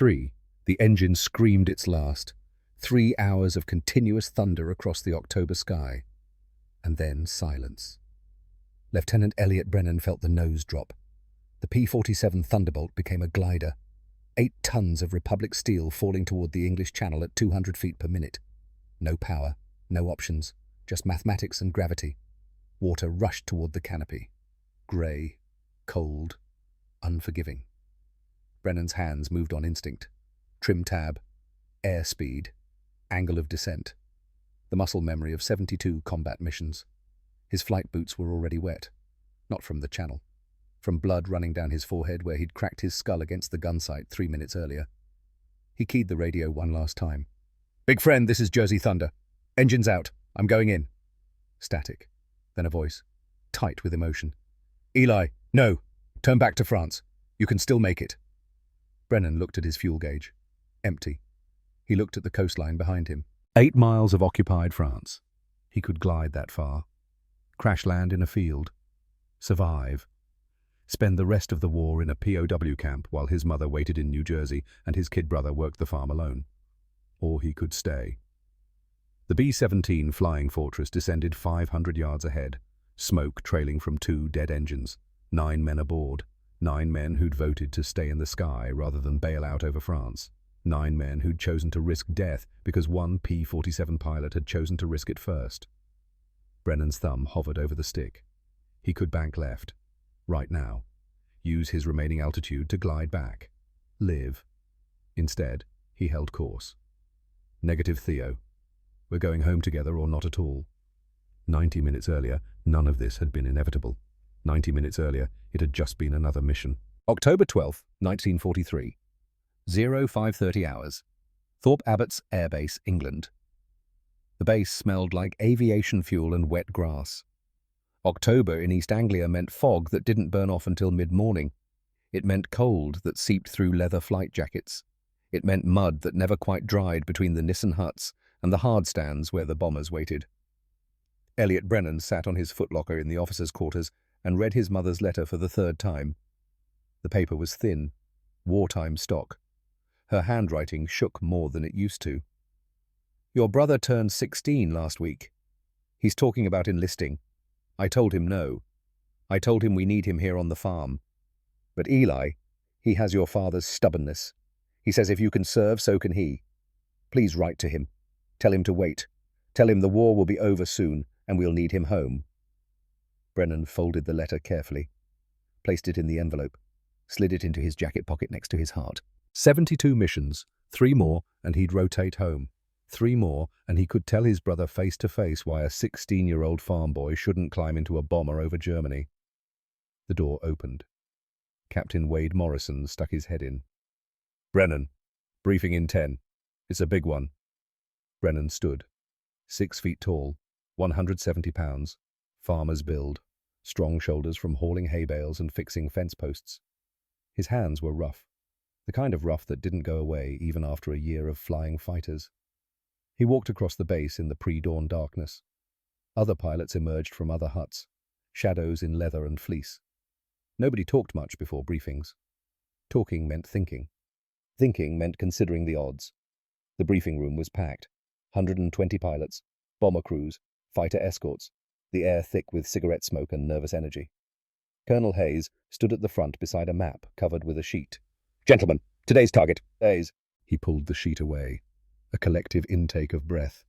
3, the engine screamed its last. 3 hours of continuous thunder across the October sky. And then silence. Lieutenant Elliot Brennan felt the nose drop. The P-47 Thunderbolt became a glider. 8 tons of Republic steel falling toward the English Channel at 200 feet per minute. No power, no options, just mathematics and gravity. Water rushed toward the canopy. Grey, cold, unforgiving. Brennan's hands moved on instinct. Trim tab, airspeed, angle of descent. The muscle memory of 72 combat missions. His flight boots were already wet. Not from the Channel. From blood running down his forehead where he'd cracked his skull against the gun sight 3 minutes earlier. He keyed the radio one last time. "Big friend, this is Jersey Thunder. Engines out. I'm going in." Static. Then a voice, tight with emotion. "Eli, no. Turn back to France. You can still make it." Brennan looked at his fuel gauge. Empty. He looked at the coastline behind him. 8 miles of occupied France. He could glide that far. Crash land in a field. Survive. Spend the rest of the war in a POW camp while his mother waited in New Jersey and his kid brother worked the farm alone. Or he could stay. The B-17 Flying Fortress descended 500 yards ahead, smoke trailing from 2 dead engines, 9 men aboard, 9 men who'd voted to stay in the sky rather than bail out over France, 9 men who'd chosen to risk death because one P-47 pilot had chosen to risk it first. Brennan's thumb hovered over the stick. He could bank left. Right now. Use his remaining altitude to glide back. Live. Instead, he held course. Negative Theo. We're going home together or not at all. 90 minutes earlier, none of this had been inevitable. 90 minutes earlier, it had just been another mission. October 12th, 1943. 0530 hours. Thorpe Abbotts Air Base, England. The base smelled like aviation fuel and wet grass. October in East Anglia meant fog that didn't burn off until mid-morning. It meant cold that seeped through leather flight jackets. It meant mud that never quite dried between the Nissen huts and the hard stands where the bombers waited. Elliot Brennan sat on his footlocker in the officers' quarters and read his mother's letter for the 3rd time. The paper was thin, wartime stock. Her handwriting shook more than it used to. "Your brother turned 16 last week. He's talking about enlisting. I told him no. I told him we need him here on the farm. But Eli, he has your father's stubbornness. He says if you can serve, so can he. Please write to him. Tell him to wait. Tell him the war will be over soon and we'll need him home." Brennan folded the letter carefully, placed it in the envelope, slid it into his jacket pocket next to his heart. 72 missions, 3 more and he'd rotate home. 3 more, and he could tell his brother face to face why a 16-year-old farm boy shouldn't climb into a bomber over Germany. The door opened. Captain Wade Morrison stuck his head in. "Brennan, briefing in 10. It's a big one." Brennan stood. 6 feet tall, 170 pounds, farmer's build, strong shoulders from hauling hay bales and fixing fence posts. His hands were rough, the kind of rough that didn't go away even after a year of flying fighters. He walked across the base in the pre-dawn darkness. Other pilots emerged from other huts, shadows in leather and fleece. Nobody talked much before briefings. Talking meant thinking. Thinking meant considering the odds. The briefing room was packed. 120 pilots, bomber crews, fighter escorts, the air thick with cigarette smoke and nervous energy. Colonel Hayes stood at the front beside a map covered with a sheet. "Gentlemen, today's target, Hayes." He pulled the sheet away. A collective intake of breath.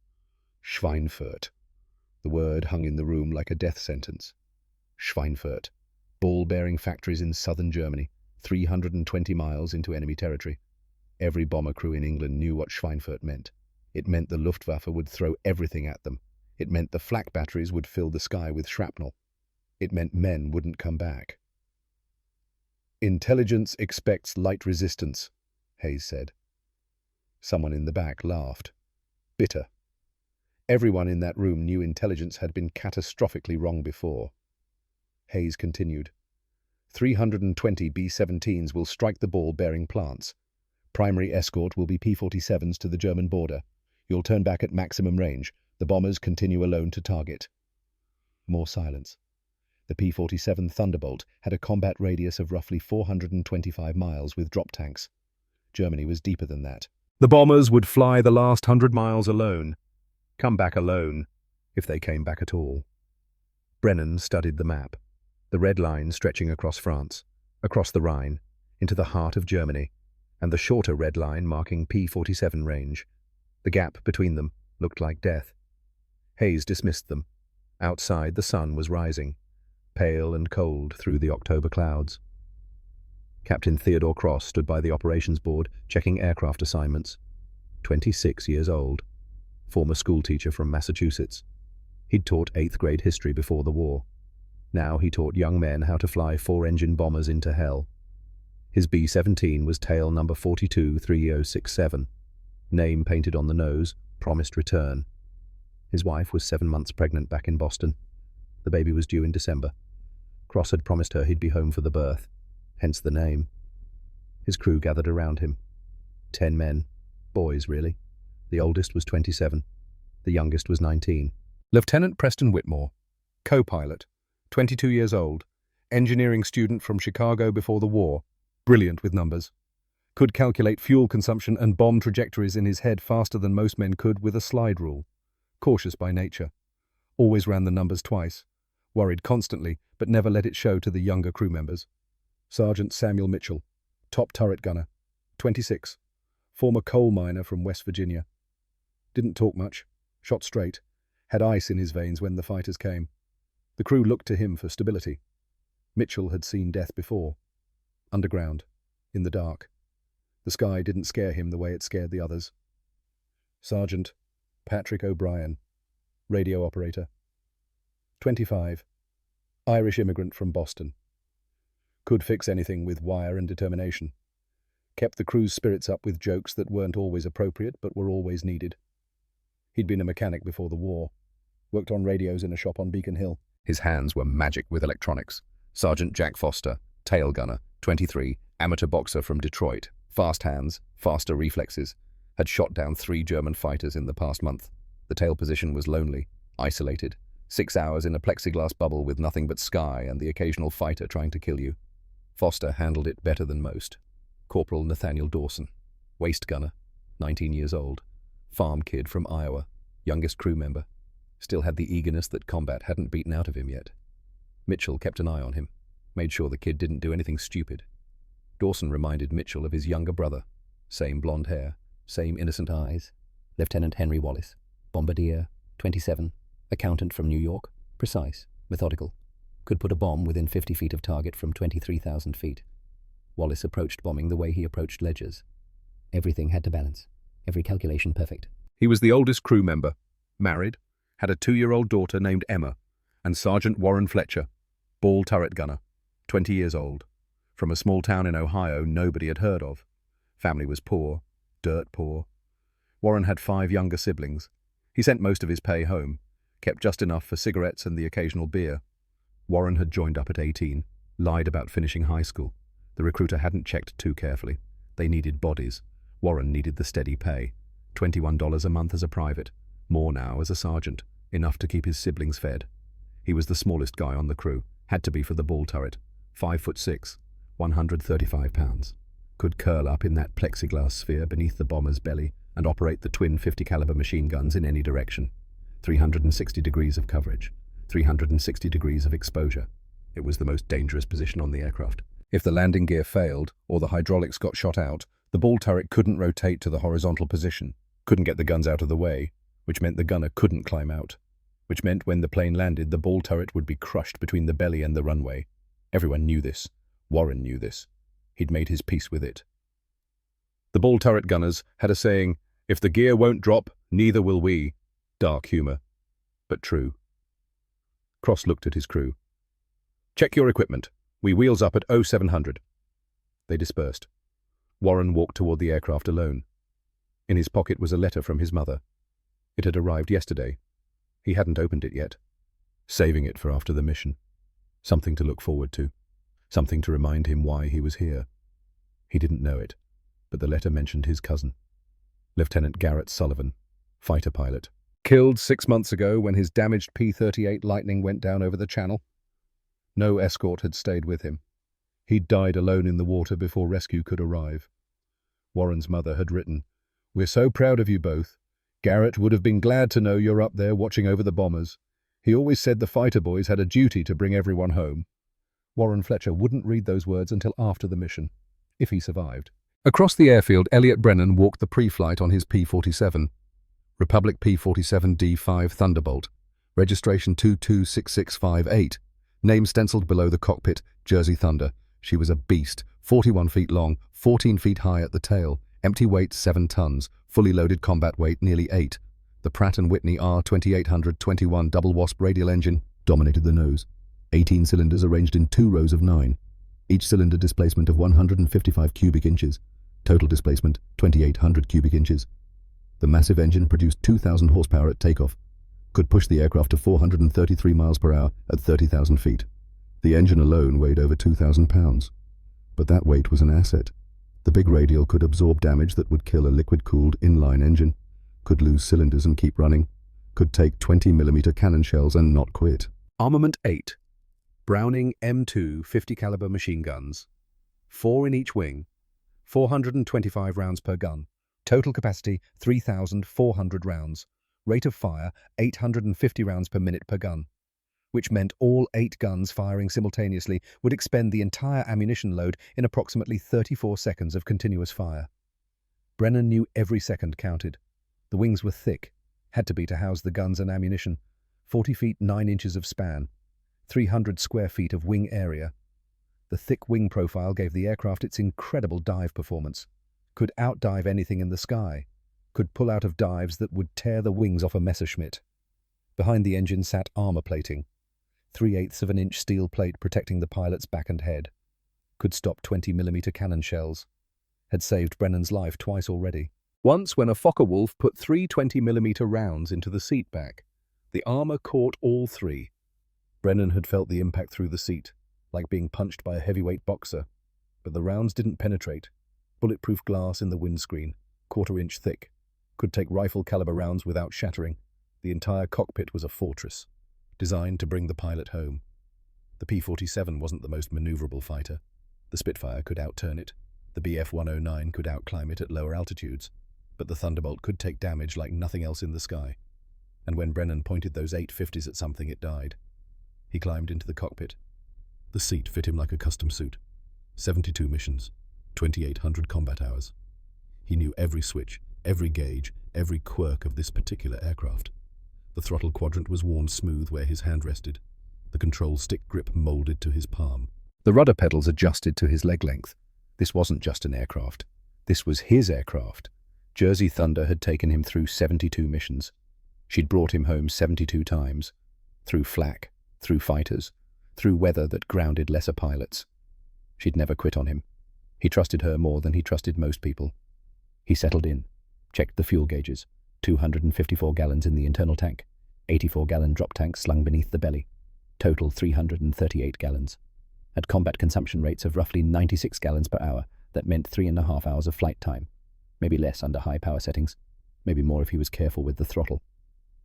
Schweinfurt. The word hung in the room like a death sentence. Schweinfurt. Ball-bearing factories in southern Germany, 320 miles into enemy territory. Every bomber crew in England knew what Schweinfurt meant. It meant the Luftwaffe would throw everything at them. It meant the flak batteries would fill the sky with shrapnel. It meant men wouldn't come back. "Intelligence expects light resistance," Hayes said. Someone in the back laughed. Bitter. Everyone in that room knew intelligence had been catastrophically wrong before. Hayes continued. 320 B-17s will strike the ball-bearing plants. Primary escort will be P-47s to the German border. You'll turn back at maximum range. The bombers continue alone to target. More silence. The P-47 Thunderbolt had a combat radius of roughly 425 miles with drop tanks. Germany was deeper than that. The bombers would fly the last 100 miles alone, come back alone, if they came back at all. Brennan studied the map, the red line stretching across France, across the Rhine, into the heart of Germany, and the shorter red line marking P-47 range. The gap between them looked like death. Haze dismissed them. Outside, the sun was rising, pale and cold through the October clouds. Captain Theodore Cross stood by the operations board, checking aircraft assignments. 26 years old, former schoolteacher from Massachusetts. He'd taught 8th grade history before the war. Now he taught young men how to fly 4-engine bombers into hell. His B-17 was tail number 423067. Name painted on the nose, promised return. His wife was 7 months pregnant back in Boston. The baby was due in December. Cross had promised her he'd be home for the birth, hence the name. His crew gathered around him. 10 men. Boys, really. The oldest was 27. The youngest was 19. Lieutenant Preston Whitmore, co-pilot, 22 years old, engineering student from Chicago before the war, brilliant with numbers. Could calculate fuel consumption and bomb trajectories in his head faster than most men could with a slide rule. Cautious by nature. Always ran the numbers twice. Worried constantly, but never let it show to the younger crew members. Sergeant Samuel Mitchell, top turret gunner, 26. Former coal miner from West Virginia. Didn't talk much, shot straight, had ice in his veins when the fighters came. The crew looked to him for stability. Mitchell had seen death before. Underground, in the dark. The sky didn't scare him the way it scared the others. Sergeant Patrick O'Brien, radio operator. 25. Irish immigrant from Boston. Could fix anything with wire and determination. Kept the crew's spirits up with jokes that weren't always appropriate but were always needed. He'd been a mechanic before the war. Worked on radios in a shop on Beacon Hill. His hands were magic with electronics. Sergeant Jack Foster, tail gunner, 23, amateur boxer from Detroit. Fast hands, faster reflexes. Had shot down 3 German fighters in the past month. The tail position was lonely, isolated. 6 hours in a plexiglass bubble with nothing but sky and the occasional fighter trying to kill you. Foster handled it better than most. Corporal Nathaniel Dawson, waist gunner, 19 years old. Farm kid from Iowa, youngest crew member. Still had the eagerness that combat hadn't beaten out of him yet. Mitchell kept an eye on him, made sure the kid didn't do anything stupid. Dawson reminded Mitchell of his younger brother. Same blonde hair, same innocent eyes. Lieutenant Henry Wallace, bombardier, 27, accountant from New York, precise, methodical. Could put a bomb within 50 feet of target from 23,000 feet. Wallace approached bombing the way he approached ledgers. Everything had to balance, every calculation perfect. He was the oldest crew member, married, had a 2-year-old daughter named Emma, and Sergeant Warren Fletcher, ball turret gunner, 20 years old. From a small town in Ohio nobody had heard of. Family was poor, dirt poor. Warren had 5 younger siblings. He sent most of his pay home, kept just enough for cigarettes and the occasional beer. Warren had joined up at 18, lied about finishing high school. The recruiter hadn't checked too carefully. They needed bodies. Warren needed the steady pay. $21 a month as a private, more now as a sergeant, enough to keep his siblings fed. He was the smallest guy on the crew, had to be for the ball turret, 5'6", 135 pounds. Could curl up in that plexiglass sphere beneath the bomber's belly and operate the twin 50 caliber machine guns in any direction. 360 degrees of coverage, 360 degrees of exposure. It was the most dangerous position on the aircraft. If the landing gear failed or the hydraulics got shot out, the ball turret couldn't rotate to the horizontal position, couldn't get the guns out of the way, which meant the gunner couldn't climb out, which meant when the plane landed, the ball turret would be crushed between the belly and the runway. Everyone knew this. Warren knew this. He'd made his peace with it. The ball turret gunners had a saying, "If the gear won't drop, neither will we." Dark humor, but true. Cross looked at his crew. "Check your equipment. We wheels up at 0700. They dispersed. Warren walked toward the aircraft alone. In his pocket was a letter from his mother. It had arrived yesterday. He hadn't opened it yet. Saving it for after the mission. Something to look forward to. Something to remind him why he was here. He didn't know it, but the letter mentioned his cousin. Lieutenant Garrett Sullivan, fighter pilot. Killed 6 months ago when his damaged P-38 Lightning went down over the channel. No escort had stayed with him. He'd died alone in the water before rescue could arrive. Warren's mother had written, "We're so proud of you both. Garrett would have been glad to know you're up there watching over the bombers. He always said the fighter boys had a duty to bring everyone home." Warren Fletcher wouldn't read those words until after the mission, if he survived. Across the airfield, Elliot Brennan walked the pre-flight on his P-47. Republic P-47 D5 Thunderbolt. Registration 226658. Name stenciled below the cockpit, Jersey Thunder. She was a beast, 41 feet long, 14 feet high at the tail, empty weight 7 tons, fully loaded combat weight nearly 8. The Pratt & Whitney R2821 double wasp radial engine dominated the nose. 18 cylinders arranged in 2 rows of 9. Each cylinder displacement of 155 cubic inches. Total displacement 2,800 cubic inches. The massive engine produced 2,000 horsepower at takeoff. Could push the aircraft to 433 miles per hour at 30,000 feet. The engine alone weighed over 2,000 pounds. But that weight was an asset. The big radial could absorb damage that would kill a liquid-cooled inline engine. Could lose cylinders and keep running. Could take 20mm cannon shells and not quit. Armament 8. Browning M2 50 caliber machine guns. 4 in each wing. 425 rounds per gun. Total capacity 3,400 rounds. Rate of fire 850 rounds per minute per gun, which meant all 8 guns firing simultaneously would expend the entire ammunition load in approximately 34 seconds of continuous fire. Brennan knew every second counted. The wings were thick, had to be to house the guns and ammunition. 40 feet 9 inches of span, 300 square feet of wing area. The thick wing profile gave the aircraft its incredible dive performance. Could outdive anything in the sky. Could pull out of dives that would tear the wings off a Messerschmitt. Behind the engine sat armor plating. 3/8 of an inch steel plate protecting the pilot's back and head. Could stop 20mm cannon shells. Had saved Brennan's life twice already. Once when a Focke-Wulf put 3 20mm rounds into the seat back. The armor caught all 3. Brennan had felt the impact through the seat, like being punched by a heavyweight boxer. But the rounds didn't penetrate. Bulletproof glass in the windscreen, 1/4 inch thick. Could take rifle-caliber rounds without shattering. The entire cockpit was a fortress, designed to bring the pilot home. The P-47 wasn't the most maneuverable fighter. The Spitfire could outturn it. The Bf-109 could outclimb it at lower altitudes. But the Thunderbolt could take damage like nothing else in the sky. And when Brennan pointed those 850s at something, it died. He climbed into the cockpit. The seat fit him like a custom suit. 72 missions, 2,800 combat hours. He knew every switch, every gauge, every quirk of this particular aircraft. The throttle quadrant was worn smooth where his hand rested. The control stick grip molded to his palm. The rudder pedals adjusted to his leg length. This wasn't just an aircraft. This was his aircraft. Jersey Thunder had taken him through 72 missions. She'd brought him home 72 times. Through flak, through fighters, through weather that grounded lesser pilots. She'd never quit on him. He trusted her more than he trusted most people. He settled in, checked the fuel gauges. 254 gallons in the internal tank, 84-gallon drop tank slung beneath the belly. Total 338 gallons. At combat consumption rates of roughly 96 gallons per hour, that meant 3.5 hours of flight time. Maybe less under high power settings. Maybe more if he was careful with the throttle.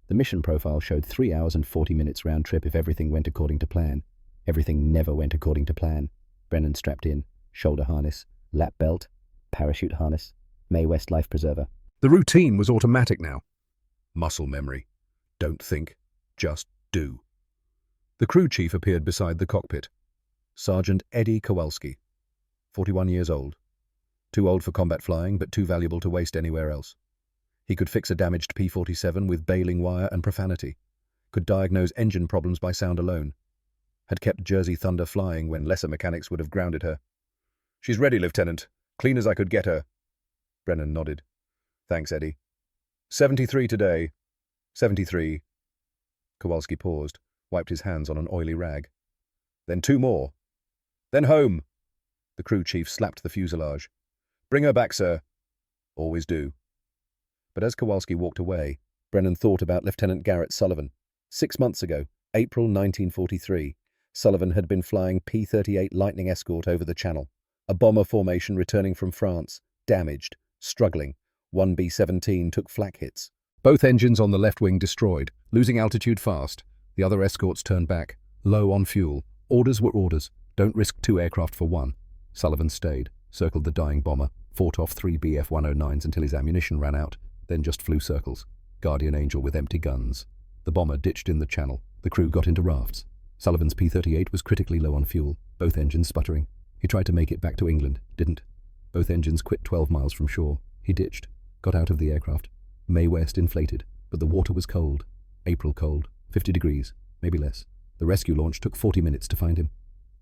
The mission profile showed 3 hours and 40 minutes round trip if everything went according to plan. Everything never went according to plan. Brennan strapped in, shoulder harness, lap belt, parachute harness, Mae West life preserver. The routine was automatic now. Muscle memory. Don't think, just do. The crew chief appeared beside the cockpit. Sergeant Eddie Kowalski, 41 years old. Too old for combat flying, but too valuable to waste anywhere else. He could fix a damaged P-47 with baling wire and profanity. Could diagnose engine problems by sound alone. Had kept Jersey Thunder flying when lesser mechanics would have grounded her. "She's ready, Lieutenant. Clean as I could get her." Brennan nodded. "Thanks, Eddie. 73 today. 73. Kowalski paused, wiped his hands on an oily rag. "Then 2 more. Then home." The crew chief slapped the fuselage. "Bring her back, sir." "Always do." But as Kowalski walked away, Brennan thought about Lieutenant Garrett Sullivan. 6 months ago, April 1943, Sullivan had been flying P-38 Lightning Escort over the Channel, a bomber formation returning from France, damaged, struggling. One B-17 took flak hits. Both engines on the left wing destroyed, losing altitude fast. The other escorts turned back, low on fuel. Orders were orders. Don't risk 2 aircraft for 1. Sullivan stayed, circled the dying bomber, fought off 3 Bf-109s until his ammunition ran out, then just flew circles. Guardian Angel with empty guns. The bomber ditched in the channel. The crew got into rafts. Sullivan's P-38 was critically low on fuel, both engines sputtering. He tried to make it back to England, didn't. Both engines quit 12 miles from shore. He ditched, got out of the aircraft. May West inflated, but the water was cold. April cold, 50 degrees, maybe less. The rescue launch took 40 minutes to find him.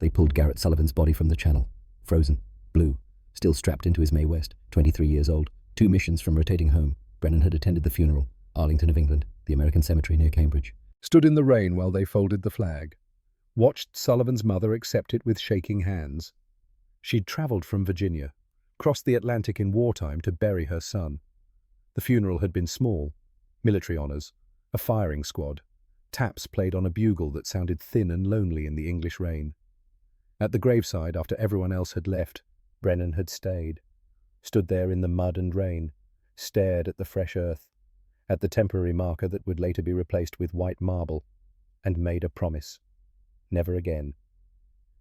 They pulled Garrett Sullivan's body from the channel. Frozen, blue, still strapped into his May West, 23 years old. 2 missions from rotating home. Brennan had attended the funeral, Arlington of England, the American cemetery near Cambridge. Stood in the rain while they folded the flag. Watched Sullivan's mother accept it with shaking hands. She'd travelled from Virginia, crossed the Atlantic in wartime to bury her son. The funeral had been small. Military honours, a firing squad. Taps played on a bugle that sounded thin and lonely in the English rain. At the graveside, after everyone else had left, Brennan had stayed. Stood there in the mud and rain, stared at the fresh earth, at the temporary marker that would later be replaced with white marble, and made a promise. Never again.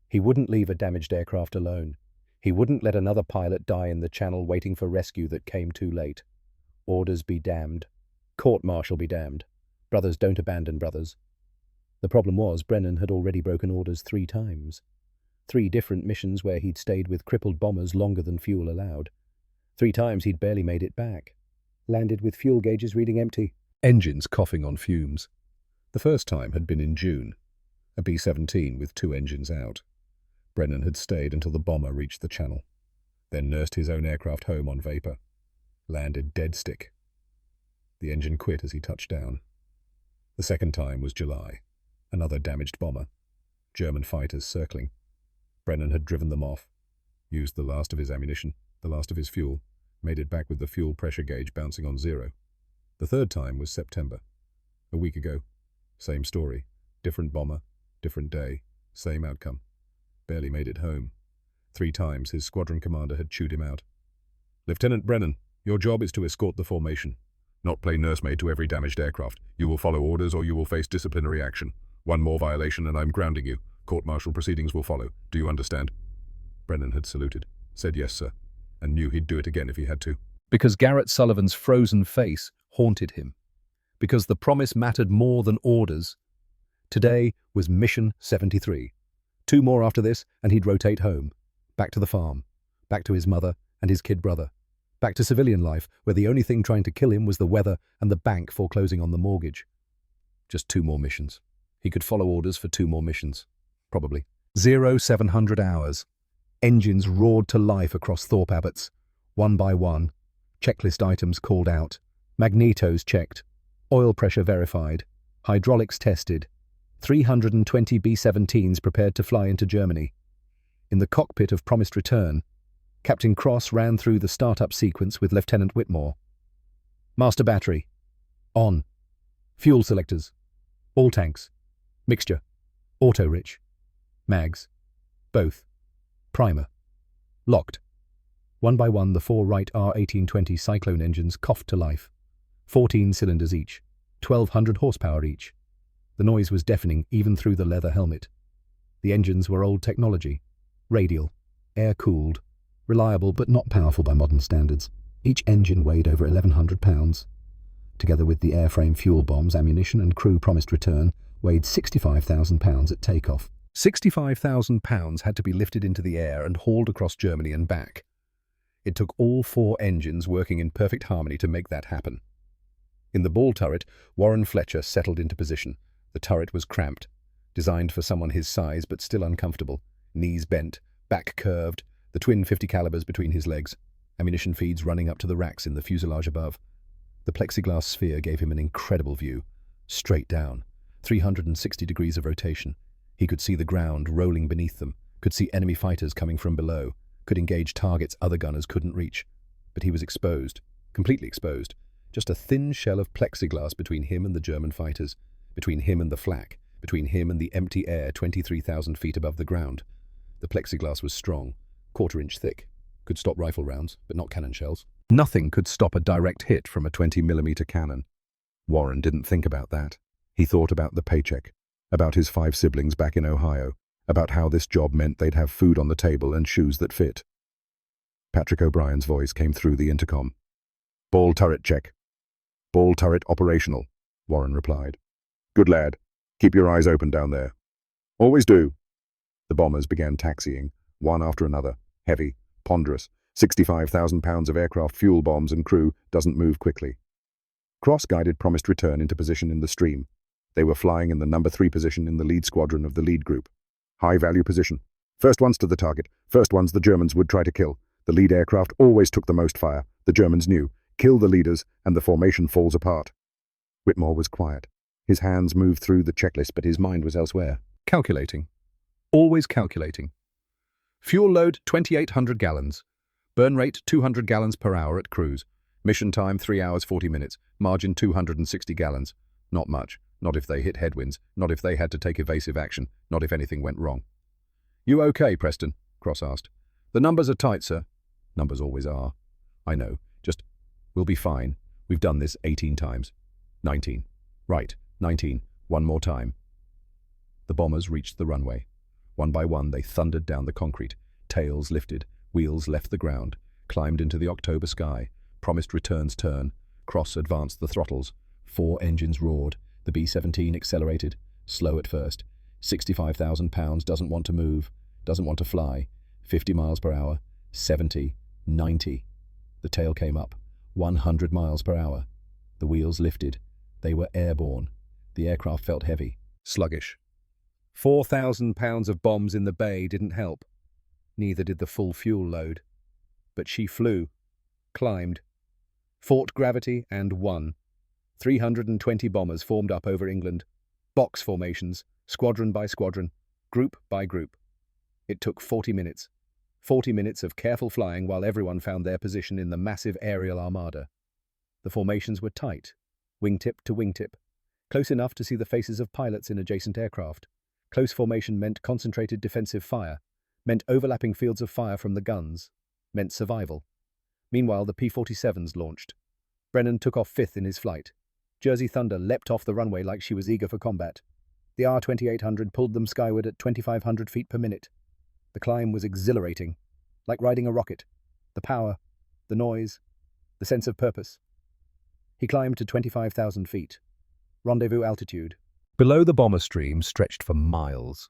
He wouldn't leave a damaged aircraft alone. He wouldn't let another pilot die in the channel waiting for rescue that came too late. Orders be damned. Court-martial be damned. Brothers don't abandon brothers. The problem was Brennan had already broken orders 3 times. 3 different missions where he'd stayed with crippled bombers longer than fuel allowed. 3 times he'd barely made it back. Landed with fuel gauges reading empty. Engines coughing on fumes. The first time had been in June. A B-17 with 2 engines out. Brennan had stayed until the bomber reached the channel. Then nursed his own aircraft home on vapor. Landed dead stick. The engine quit as he touched down. The second time was July. Another damaged bomber. German fighters circling. Brennan had driven them off. Used the last of his ammunition, the last of his fuel. Made it back with the fuel pressure gauge bouncing on 0. The third time was September. A week ago. Same story. Different bomber. Different day. Same outcome. Barely made it home. 3 times his squadron commander had chewed him out. Lieutenant Brennan, your job is to escort the formation. Not play nursemaid to every damaged aircraft. You will follow orders or you will face disciplinary action. 1 more violation and I'm grounding you. Court-martial proceedings will follow. Do you understand? Brennan had saluted. Said yes, sir. And knew he'd do it again if he had to. Because Garrett Sullivan's frozen face haunted him. Because the promise mattered more than orders. Today was Mission 73. 2 more after this, and he'd rotate home. Back to the farm. Back to his mother and his kid brother. Back to civilian life, where the only thing trying to kill him was the weather and the bank foreclosing on the mortgage. Just 2 more missions. He could follow orders for 2 more missions. Probably. 0700 hours. Engines roared to life across Thorpe Abbots. 1 by 1. Checklist items called out. Magnetos checked. Oil pressure verified. Hydraulics tested. 320 B-17s prepared to fly into Germany. In the cockpit of promised return, Captain Cross ran through the start-up sequence with Lieutenant Whitmore. Master battery. On. Fuel selectors. All tanks. Mixture. Auto-rich. Mags. Both. Primer. Locked. 1 by 1 the 4 Wright R1820 Cyclone engines coughed to life. 14 cylinders each. 1,200 horsepower each. The noise was deafening even through the leather helmet. The engines were old technology. Radial. Air-cooled. Reliable but not powerful by modern standards. Each engine weighed over 1,100 pounds. Together with the airframe fuel bombs, ammunition and crew promised return, weighed 65,000 pounds at takeoff. 65,000 pounds had to be lifted into the air and hauled across Germany and back. It took all 4 engines working in perfect harmony to make that happen. In the ball turret, Warren Fletcher settled into position. The turret was cramped, designed for someone his size but still uncomfortable. Knees bent, back curved, the twin 50 calibers between his legs, ammunition feeds running up to the racks in the fuselage above. The plexiglass sphere gave him an incredible view. Straight down, 360 degrees of rotation. He could see the ground rolling beneath them, could see enemy fighters coming from below, could engage targets other gunners couldn't reach. But he was exposed, completely exposed. Just a thin shell of plexiglass between him and the German fighters, between him and the flak, between him and the empty air 23,000 feet above the ground. The plexiglass was strong, 1/4 inch thick, could stop rifle rounds, but not cannon shells. Nothing could stop a direct hit from a 20mm cannon. Warren didn't think about that. He thought about the paycheck, about his 5 siblings back in Ohio, about how this job meant they'd have food on the table and shoes that fit. Patrick O'Brien's voice came through the intercom. "Ball turret check." "Ball turret operational," Warren replied. "Good lad. Keep your eyes open down there." "Always do." The bombers began taxiing, one after another, heavy, ponderous, 65,000 pounds of aircraft fuel bombs and crew doesn't move quickly. Cross-guided promised return into position in the stream. They were flying in the number 3 position in the lead squadron of the lead group. High-value position. First ones to the target, first ones the Germans would try to kill. The lead aircraft always took the most fire, the Germans knew. Kill the leaders, and the formation falls apart. Whitmore was quiet. His hands moved through the checklist, but his mind was elsewhere. Calculating. Always calculating. Fuel load 2,800 gallons. Burn rate 200 gallons per hour at cruise. Mission time 3 hours 40 minutes. Margin 260 gallons. Not much. Not if they hit headwinds. Not if they had to take evasive action. Not if anything went wrong. "You okay, Preston?" Cross asked. "The numbers are tight, sir." "Numbers always are." "I know. Just, we'll be fine. We've done this 18 times. 19. Right, 19. One more time." The bombers reached the runway. One by one, they thundered down the concrete. Tails lifted. Wheels left the ground. Climbed into the October sky. Promised returns turn. Cross advanced the throttles. 4 engines roared. The B-17 accelerated. Slow at first. 65,000 pounds, doesn't want to move. Doesn't want to fly. 50 miles per hour. 70. 90. The tail came up. 100 miles per hour. The wheels lifted. They were airborne. The aircraft felt heavy, sluggish. 4,000 pounds of bombs in the bay didn't help. Neither did the full fuel load. But she flew, climbed, fought gravity and won. 320 bombers formed up over England. Box formations, squadron by squadron, group by group. It took 40 minutes. 40 minutes of careful flying while everyone found their position in the massive aerial armada. The formations were tight, wingtip to wingtip, close enough to see the faces of pilots in adjacent aircraft. Close formation meant concentrated defensive fire, meant overlapping fields of fire from the guns, meant survival. Meanwhile, the P-47s launched. Brennan took off 5th in his flight. Jersey Thunder leapt off the runway like she was eager for combat. The R-2800 pulled them skyward at 2,500 feet per minute. The climb was exhilarating, like riding a rocket. The power, the noise, the sense of purpose. He climbed to 25,000 feet. Rendezvous altitude. Below the bomber stream stretched for miles.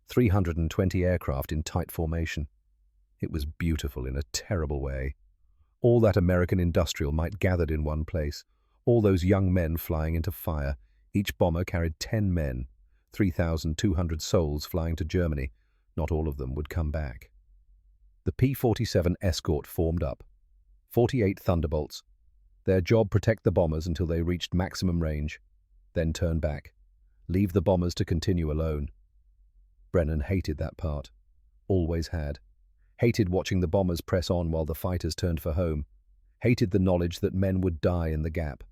320 aircraft in tight formation. It was beautiful in a terrible way. All that American industrial might gathered in one place. All those young men flying into fire. Each bomber carried 10 men. 3,200 souls flying to Germany. Not all of them would come back. The P-47 escort formed up. 48 Thunderbolts. Their job protect the bombers until they reached maximum range. Then turn back. Leave the bombers to continue alone. Brennan hated that part. Always had. Hated watching the bombers press on while the fighters turned for home. Hated the knowledge that men would die in the gap,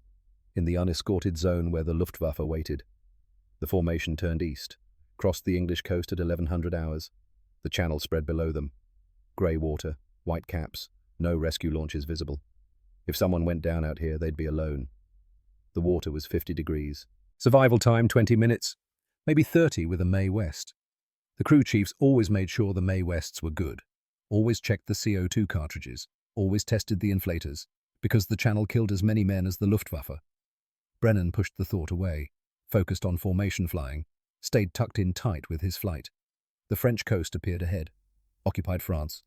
in the unescorted zone where the Luftwaffe waited. The formation turned east, crossed the English coast at 1100 hours. The channel spread below them. Grey water, white caps, no rescue launches visible. If someone went down out here, they'd be alone. The water was 50 degrees. Survival time 20 minutes, maybe 30 with a May West. The crew chiefs always made sure the May Wests were good, always checked the CO2 cartridges, always tested the inflators, because the channel killed as many men as the Luftwaffe. Brennan pushed the thought away, focused on formation flying, stayed tucked in tight with his flight. The French coast appeared ahead. Occupied France,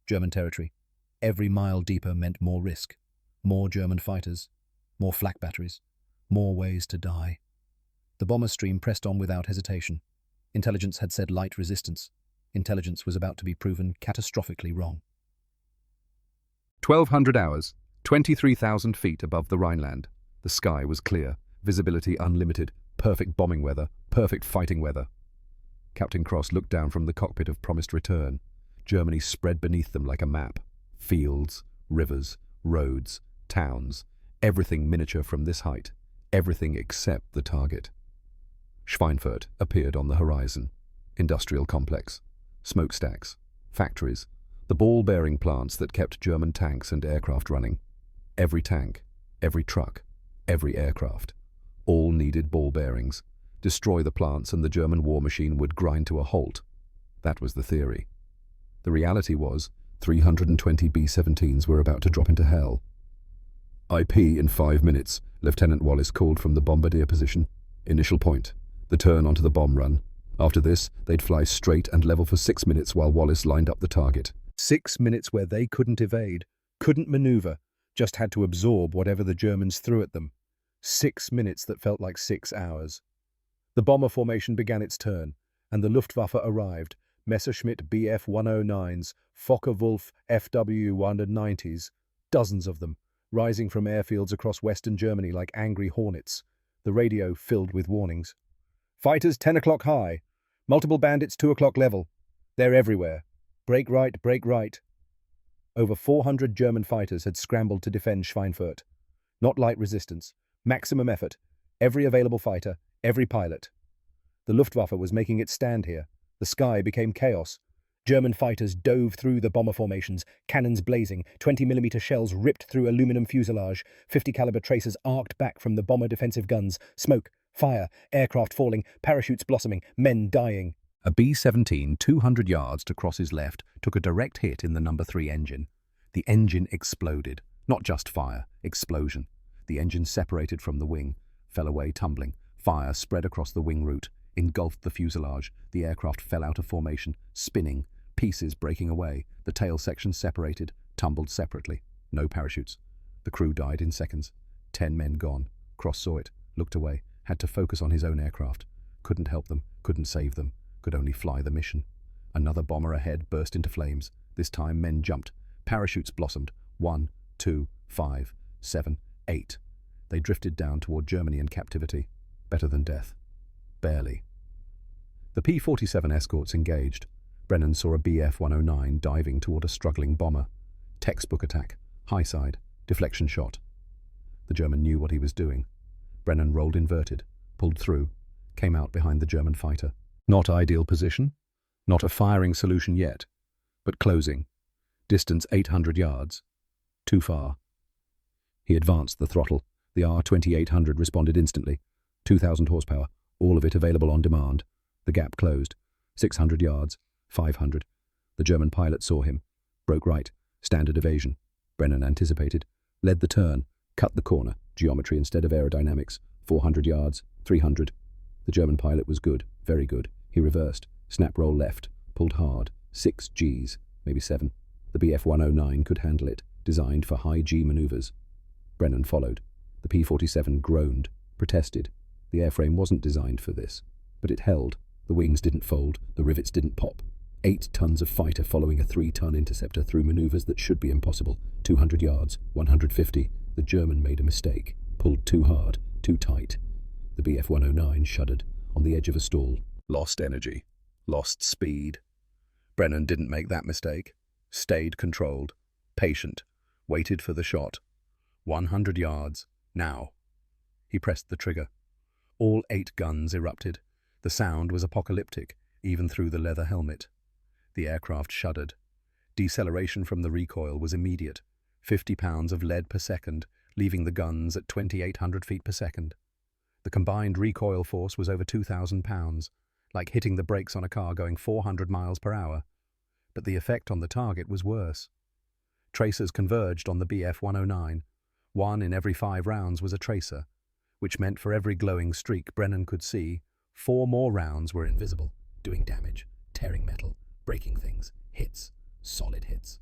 German territory. Every mile deeper meant more risk, more German fighters, more flak batteries, more ways to die. The bomber stream pressed on without hesitation. Intelligence had said light resistance. Intelligence was about to be proven catastrophically wrong. 1,200 hours, 23,000 feet above the Rhineland. The sky was clear, visibility unlimited, perfect bombing weather, perfect fighting weather. Captain Cross looked down from the cockpit of promised return. Germany spread beneath them like a map. Fields, rivers, roads, towns, everything miniature from this height, everything except the target. Schweinfurt appeared on the horizon. Industrial complex, smokestacks, factories, the ball-bearing plants that kept German tanks and aircraft running. Every tank, every truck, every aircraft, all needed ball bearings. Destroy the plants and the German war machine would grind to a halt. That was the theory. The reality was, 320 B-17s were about to drop into hell. IP in 5 minutes, Lieutenant Wallace called from the bombardier position. Initial point, the turn onto the bomb run. After this, they'd fly straight and level for 6 minutes while Wallace lined up the target. 6 minutes where they couldn't evade, couldn't maneuver, just had to absorb whatever the Germans threw at them. 6 minutes that felt like 6 hours. The bomber formation began its turn, and the Luftwaffe arrived. Messerschmitt Bf-109s, Focke-Wulf FW-190s, dozens of them, rising from airfields across western Germany like angry hornets, the radio filled with warnings. Fighters 10 o'clock high, multiple bandits 2 o'clock level. They're everywhere. Break right, break right. Over 400 German fighters had scrambled to defend Schweinfurt. Not light resistance, maximum effort, every available fighter, every pilot. The Luftwaffe was making its stand here. The sky became chaos. German fighters dove through the bomber formations, cannons blazing, 20mm shells ripped through aluminum fuselage, 50 caliber tracers arced back from the bomber defensive guns, smoke, fire, aircraft falling, parachutes blossoming, men dying. A B-17, 200 yards to cross his left, took a direct hit in the number 3 engine. The engine exploded. Not just fire, explosion. The engine separated from the wing, fell away tumbling. Fire spread across the wing route, engulfed the fuselage. The aircraft fell out of formation, spinning, pieces breaking away. The tail section separated, tumbled separately. No parachutes. The crew died in seconds. 10 men gone. Cross saw it, looked away, had to focus on his own aircraft. Couldn't help them, couldn't save them, could only fly the mission. Another bomber ahead burst into flames. This time men jumped. Parachutes blossomed. 1, 2, 5, 7, 8. They drifted down toward Germany in captivity. Better than death. Barely. The P-47 escorts engaged. Brennan saw a Bf-109 diving toward a struggling bomber. Textbook attack. High side. Deflection shot. The German knew what he was doing. Brennan rolled inverted, pulled through, came out behind the German fighter. Not ideal position. Not a firing solution yet. But closing. Distance 800 yards. Too far. He advanced the throttle. The R-2800 responded instantly. 2,000 horsepower, all of it available on demand. The gap closed. 600 yards. 500. The German pilot saw him. Broke right. Standard evasion. Brennan anticipated. Led the turn. Cut the corner. Geometry instead of aerodynamics. 400 yards. 300. The German pilot was good. Very good. He reversed. Snap roll left. Pulled hard. 6 Gs. Maybe 7. The Bf-109 could handle it. Designed for high G maneuvers. Brennan followed. The P-47 groaned. Protested. The airframe wasn't designed for this. But it held. The wings didn't fold. The rivets didn't pop. 8 tons of fighter following a 3-ton interceptor through maneuvers that should be impossible. 200 yards. 150. The German made a mistake. Pulled too hard. Too tight. The Bf-109 shuddered. On the edge of a stall. Lost energy. Lost speed. Brennan didn't make that mistake. Stayed controlled. Patient. Waited for the shot. 100 yards. Now. He pressed the trigger. All 8 guns erupted. The sound was apocalyptic, even through the leather helmet. The aircraft shuddered. Deceleration from the recoil was immediate. 50 pounds of lead per second, leaving the guns at 2,800 feet per second. The combined recoil force was over 2,000 pounds, like hitting the brakes on a car going 400 miles per hour. But the effect on the target was worse. Tracers converged on the Bf-109. 1 in every 5 rounds was a tracer, which meant for every glowing streak Brennan could see, 4 more rounds were invisible, doing damage, tearing metal, breaking things, hits, solid hits.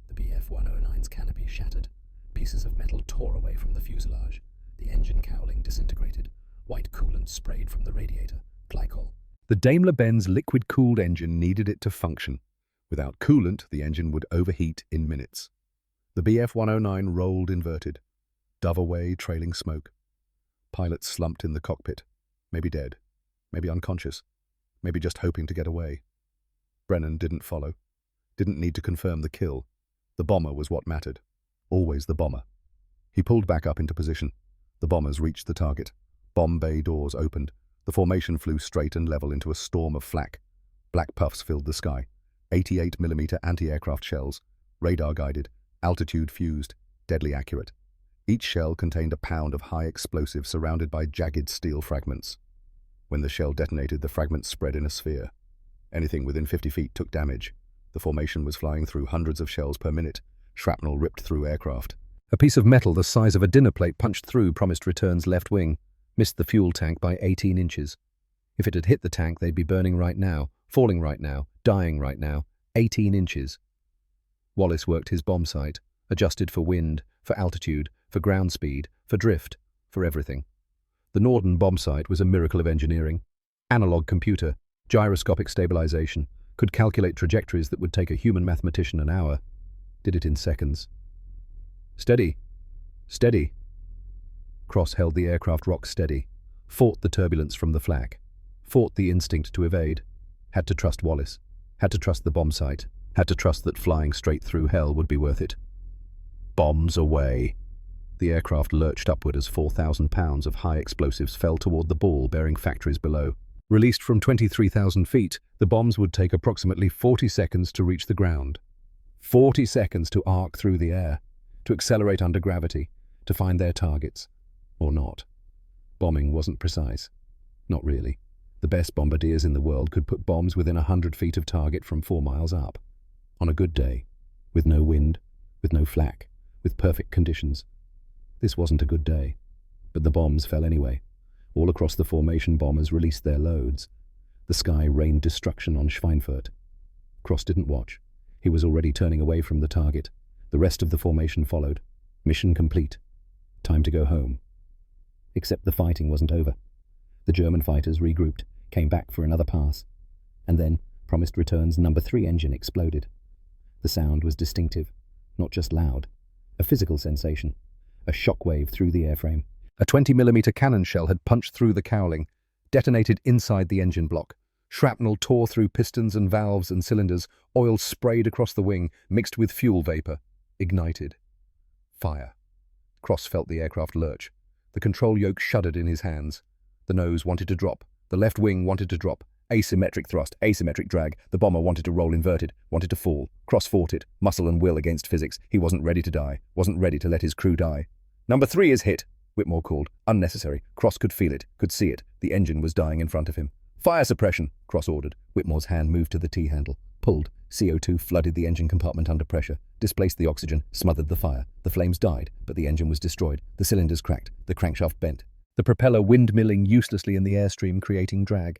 The Bf-109's canopy shattered. Pieces of metal tore away from the fuselage. The engine cowling disintegrated. White coolant sprayed from the radiator. Glycol. The Daimler-Benz liquid-cooled engine needed it to function. Without coolant, the engine would overheat in minutes. The Bf-109 rolled inverted. Dove away, trailing smoke. Pilots slumped in the cockpit. Maybe dead. Maybe unconscious. Maybe just hoping to get away. Brennan didn't follow. Didn't need to confirm the kill. The bomber was what mattered. Always the bomber. He pulled back up into position. The bombers reached the target. Bomb bay doors opened. The formation flew straight and level into a storm of flak. Black puffs filled the sky. 88mm anti-aircraft shells. Radar-guided. Altitude fused. Deadly accurate. Each shell contained a pound of high explosive surrounded by jagged steel fragments. When the shell detonated, the fragments spread in a sphere. Anything within 50 feet took damage. The formation was flying through hundreds of shells per minute. Shrapnel ripped through aircraft. A piece of metal the size of a dinner plate punched through Promised Return's left wing, missed the fuel tank by 18 inches. If it had hit the tank, they'd be burning right now, falling right now, dying right now. 18 inches. Wallace worked his bomb sight, adjusted for wind, for altitude, for ground speed, for drift, for everything. The Norden bomb sight was a miracle of engineering. Analog computer, gyroscopic stabilization, could calculate trajectories that would take a human mathematician an hour. Did it in seconds. Steady. Steady. Cross held the aircraft rock steady, fought the turbulence from the flak, fought the instinct to evade, had to trust Wallace, had to trust the bomb sight, had to trust that flying straight through hell would be worth it. Bombs away. The aircraft lurched upward as 4,000 pounds of high explosives fell toward the ball bearing factories below. Released from 23,000 feet, the bombs would take approximately 40 seconds to reach the ground. 40 seconds to arc through the air, to accelerate under gravity, to find their targets. Or not. Bombing wasn't precise. Not really. The best bombardiers in the world could put bombs within 100 feet of target from 4 miles up. On a good day, with no wind, with no flak, with perfect conditions. This wasn't a good day, but the bombs fell anyway. All across the formation, bombers released their loads. The sky rained destruction on Schweinfurt. Cross didn't watch. He was already turning away from the target. The rest of the formation followed. Mission complete. Time to go home. Except the fighting wasn't over. The German fighters regrouped, came back for another pass. And then Promised Return's No. 3 engine exploded. The sound was distinctive, not just loud. A physical sensation. A shockwave through the airframe. A 20mm cannon shell had punched through the cowling, detonated inside the engine block. Shrapnel tore through pistons and valves and cylinders. Oil sprayed across the wing, mixed with fuel vapor. Ignited. Fire. Cross felt the aircraft lurch. The control yoke shuddered in his hands. The nose wanted to drop. The left wing wanted to drop. Asymmetric thrust, asymmetric drag. The bomber wanted to roll inverted, wanted to fall. Cross fought it, muscle and will against physics. He wasn't ready to die, wasn't ready to let his crew die. "No. 3 is hit," Whitmore called. Unnecessary. Cross could feel it, could see it. The engine was dying in front of him. "Fire suppression," Cross ordered. Whitmore's hand moved to the T-handle. Pulled. CO2 flooded the engine compartment under pressure, displaced the oxygen, smothered the fire. The flames died, but the engine was destroyed. The cylinders cracked. The crankshaft bent. The propeller windmilling uselessly in the airstream, creating drag.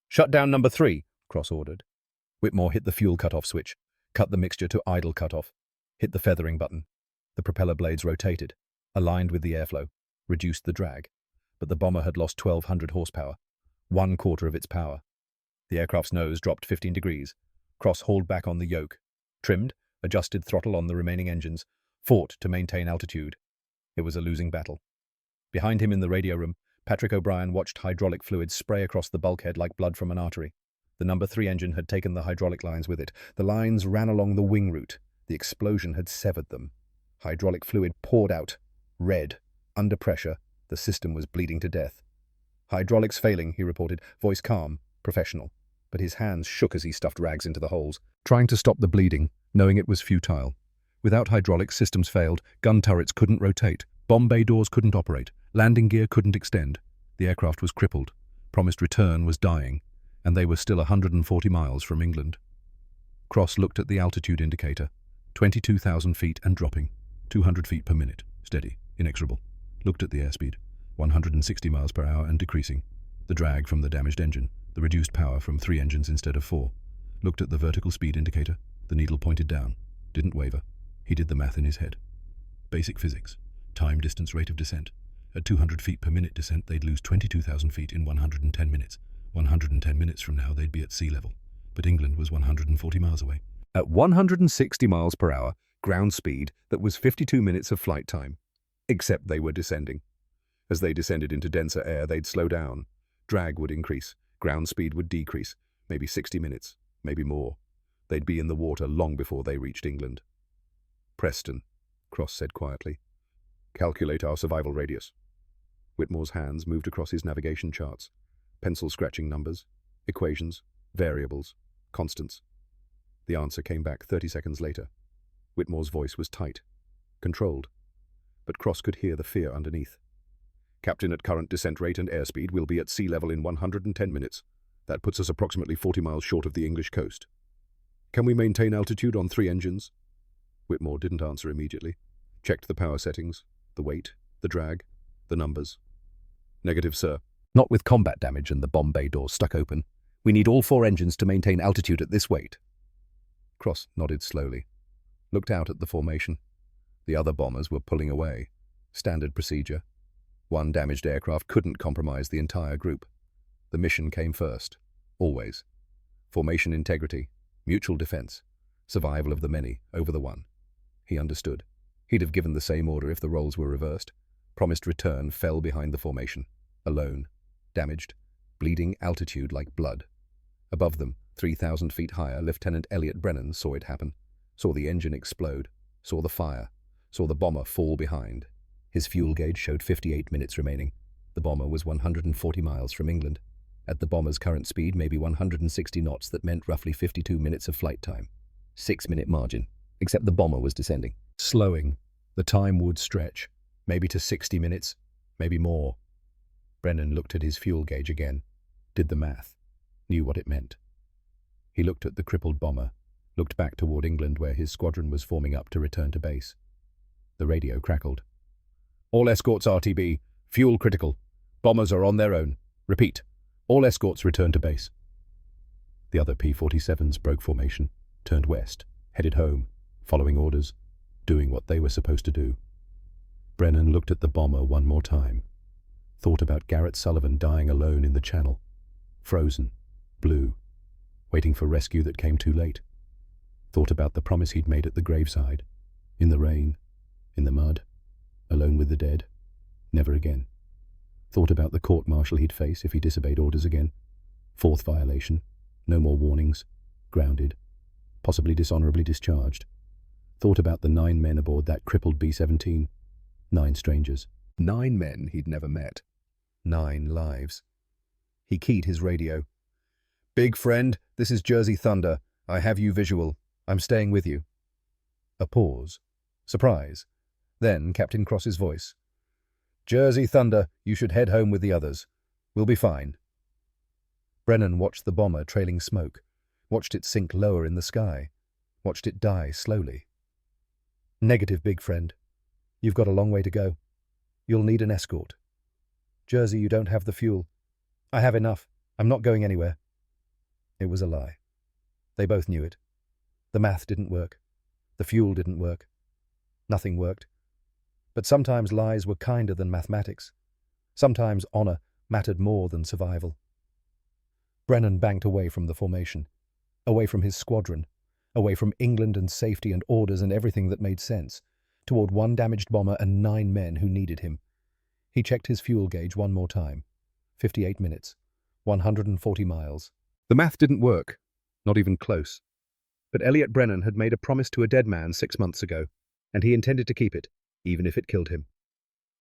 "Shut down No. 3, Cross ordered. Whitmore hit the fuel cutoff switch, cut the mixture to idle cutoff, hit the feathering button. The propeller blades rotated, aligned with the airflow, reduced the drag. But the bomber had lost 1,200 horsepower, 1/4 of its power. The aircraft's nose dropped 15 degrees. Cross hauled back on the yoke, trimmed, adjusted throttle on the remaining engines, fought to maintain altitude. It was a losing battle. Behind him in the radio room, Patrick O'Brien watched hydraulic fluid spray across the bulkhead like blood from an artery. The No. 3 engine had taken the hydraulic lines with it. The lines ran along the wing route. The explosion had severed them. Hydraulic fluid poured out, red, under pressure. The system was bleeding to death. "Hydraulics failing," he reported, voice calm, professional. But his hands shook as he stuffed rags into the holes, trying to stop the bleeding, knowing it was futile. Without hydraulics, systems failed. Gun turrets couldn't rotate. Bomb bay doors couldn't operate. Landing gear couldn't extend. The aircraft was crippled. Promised Return was dying, and they were still 140 miles from England. Cross looked at the altitude indicator. 22,000 feet and dropping. 200 feet per minute. Steady. Inexorable. Looked at the airspeed. 160 miles per hour and decreasing. The drag from the damaged engine. The reduced power from 3 engines instead of 4. Looked at the vertical speed indicator. The needle pointed down. Didn't waver. He did the math in his head. Basic physics. Time, distance, rate of descent. At 200 feet per minute descent, they'd lose 22,000 feet in 110 minutes. 110 minutes from now, they'd be at sea level. But England was 140 miles away. At 160 miles per hour, ground speed, that was 52 minutes of flight time. Except they were descending. As they descended into denser air, they'd slow down. Drag would increase. Ground speed would decrease. Maybe 60 minutes. Maybe more. They'd be in the water long before they reached England. "Preston," Cross said quietly. "Calculate our survival radius." Whitmore's hands moved across his navigation charts. Pencil scratching numbers, equations, variables, constants. The answer came back 30 seconds later. Whitmore's voice was tight, controlled. But Cross could hear the fear underneath. "Captain, at current descent rate and airspeed, we'll be at sea level in 110 minutes. That puts us approximately 40 miles short of the English coast." Can we maintain altitude on 3 engines? Whitmore didn't answer immediately. Checked the power settings, the weight, the drag, the numbers. Negative, sir. Not with combat damage and the bomb bay doors stuck open. We need all 4 engines to maintain altitude at this weight. Cross nodded slowly, looked out at the formation. The other bombers were pulling away. Standard procedure. 1 damaged aircraft couldn't compromise the entire group. The mission came first, always. Formation integrity, mutual defense, survival of the many over the one. He understood. He'd have given the same order if the roles were reversed. Promised return fell behind the formation, alone, damaged, bleeding altitude like blood. Above them, 3,000 feet higher, Lieutenant Elliot Brennan saw it happen, saw the engine explode, saw the fire, saw the bomber fall behind. His fuel gauge showed 58 minutes remaining. The bomber was 140 miles from England. At the bomber's current speed, maybe 160 knots, that meant roughly 52 minutes of flight time. 6-minute margin, except the bomber was descending. Slowing, the time would stretch, maybe to 60 minutes, maybe more. Brennan looked at his fuel gauge again, did the math, knew what it meant. He looked at the crippled bomber, looked back toward England where his squadron was forming up to return to base. The radio crackled. All escorts RTB, fuel critical. Bombers are on their own. Repeat, all escorts return to base. The other P-47s broke formation, turned west, headed home, following orders, doing what they were supposed to do. Brennan looked at the bomber one more time, thought about Garrett Sullivan dying alone in the channel, frozen, blue, waiting for rescue that came too late. Thought about the promise he'd made at the graveside, in the rain, in the mud, alone with the dead, never again. Thought about the court-martial he'd face if he disobeyed orders again. 4th violation, no more warnings, grounded, possibly dishonorably discharged. Thought about the 9 men aboard that crippled B-17. 9 strangers. 9 men he'd never met. 9 lives. He keyed his radio. Big friend, this is Jersey Thunder. I have you visual. I'm staying with you. A pause. Surprise. Then Captain Cross's voice. Jersey Thunder, you should head home with the others. We'll be fine. Brennan watched the bomber trailing smoke, watched it sink lower in the sky, watched it die slowly. Negative, big friend. You've got a long way to go. You'll need an escort. Jersey, you don't have the fuel. I have enough. I'm not going anywhere. It was a lie. They both knew it. The math didn't work. The fuel didn't work. Nothing worked. But sometimes lies were kinder than mathematics. Sometimes honor mattered more than survival. Brennan banked away from the formation, away from his squadron, away from England and safety and orders and everything that made sense, toward 1 damaged bomber and 9 men who needed him. He checked his fuel gauge one more time. 58 minutes. 140 miles. The math didn't work. Not even close. But Elliot Brennan had made a promise to a dead man 6 months ago, and he intended to keep it, even if it killed him.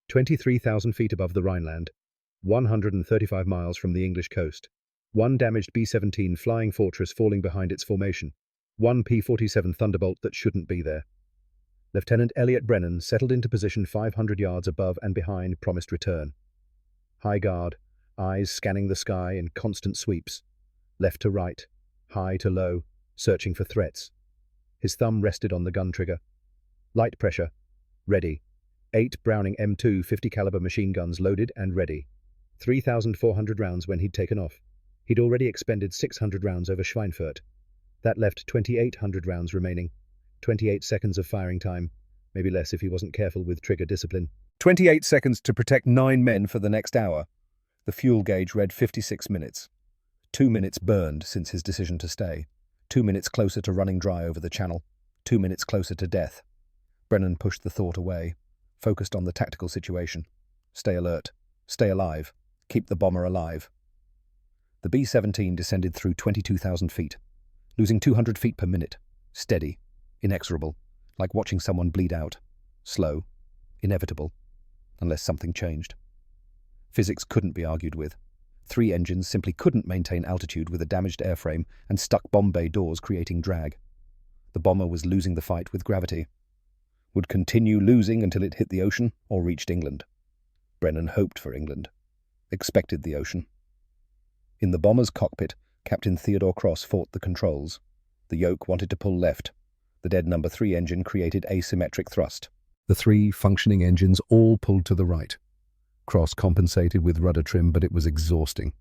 23,000 feet above the Rhineland, 135 miles from the English coast, 1 damaged B-17 Flying Fortress falling behind its formation, 1 P-47 Thunderbolt that shouldn't be there. Lieutenant Elliot Brennan settled into position 500 yards above and behind promised return. High guard, eyes scanning the sky in constant sweeps, left to right, high to low, searching for threats. His thumb rested on the gun trigger. Light pressure. Ready. 8 Browning M2 50 caliber machine guns loaded and ready. 3,400 rounds when he'd taken off. He'd already expended 600 rounds over Schweinfurt. That left 2,800 rounds remaining. 28 seconds of firing time. Maybe less if he wasn't careful with trigger discipline. 28 seconds to protect 9 men for the next hour. The fuel gauge read 56 minutes. 2 minutes burned since his decision to stay. 2 minutes closer to running dry over the channel. 2 minutes closer to death. Brennan pushed the thought away, focused on the tactical situation. Stay alert. Stay alive. Keep the bomber alive. The B-17 descended through 22,000 feet, losing 200 feet per minute. Steady, inexorable, like watching someone bleed out. Slow, inevitable, unless something changed. Physics couldn't be argued with. 3 engines simply couldn't maintain altitude with a damaged airframe and stuck bomb bay doors creating drag. The bomber was losing the fight with gravity. Would continue losing until it hit the ocean or reached England. Brennan hoped for England. Expected the ocean. In the bomber's cockpit, Captain Theodore Cross fought the controls. The yoke wanted to pull left. The dead number 3 engine created asymmetric thrust. The 3 functioning engines all pulled to the right. Cross compensated with rudder trim, but it was exhausting.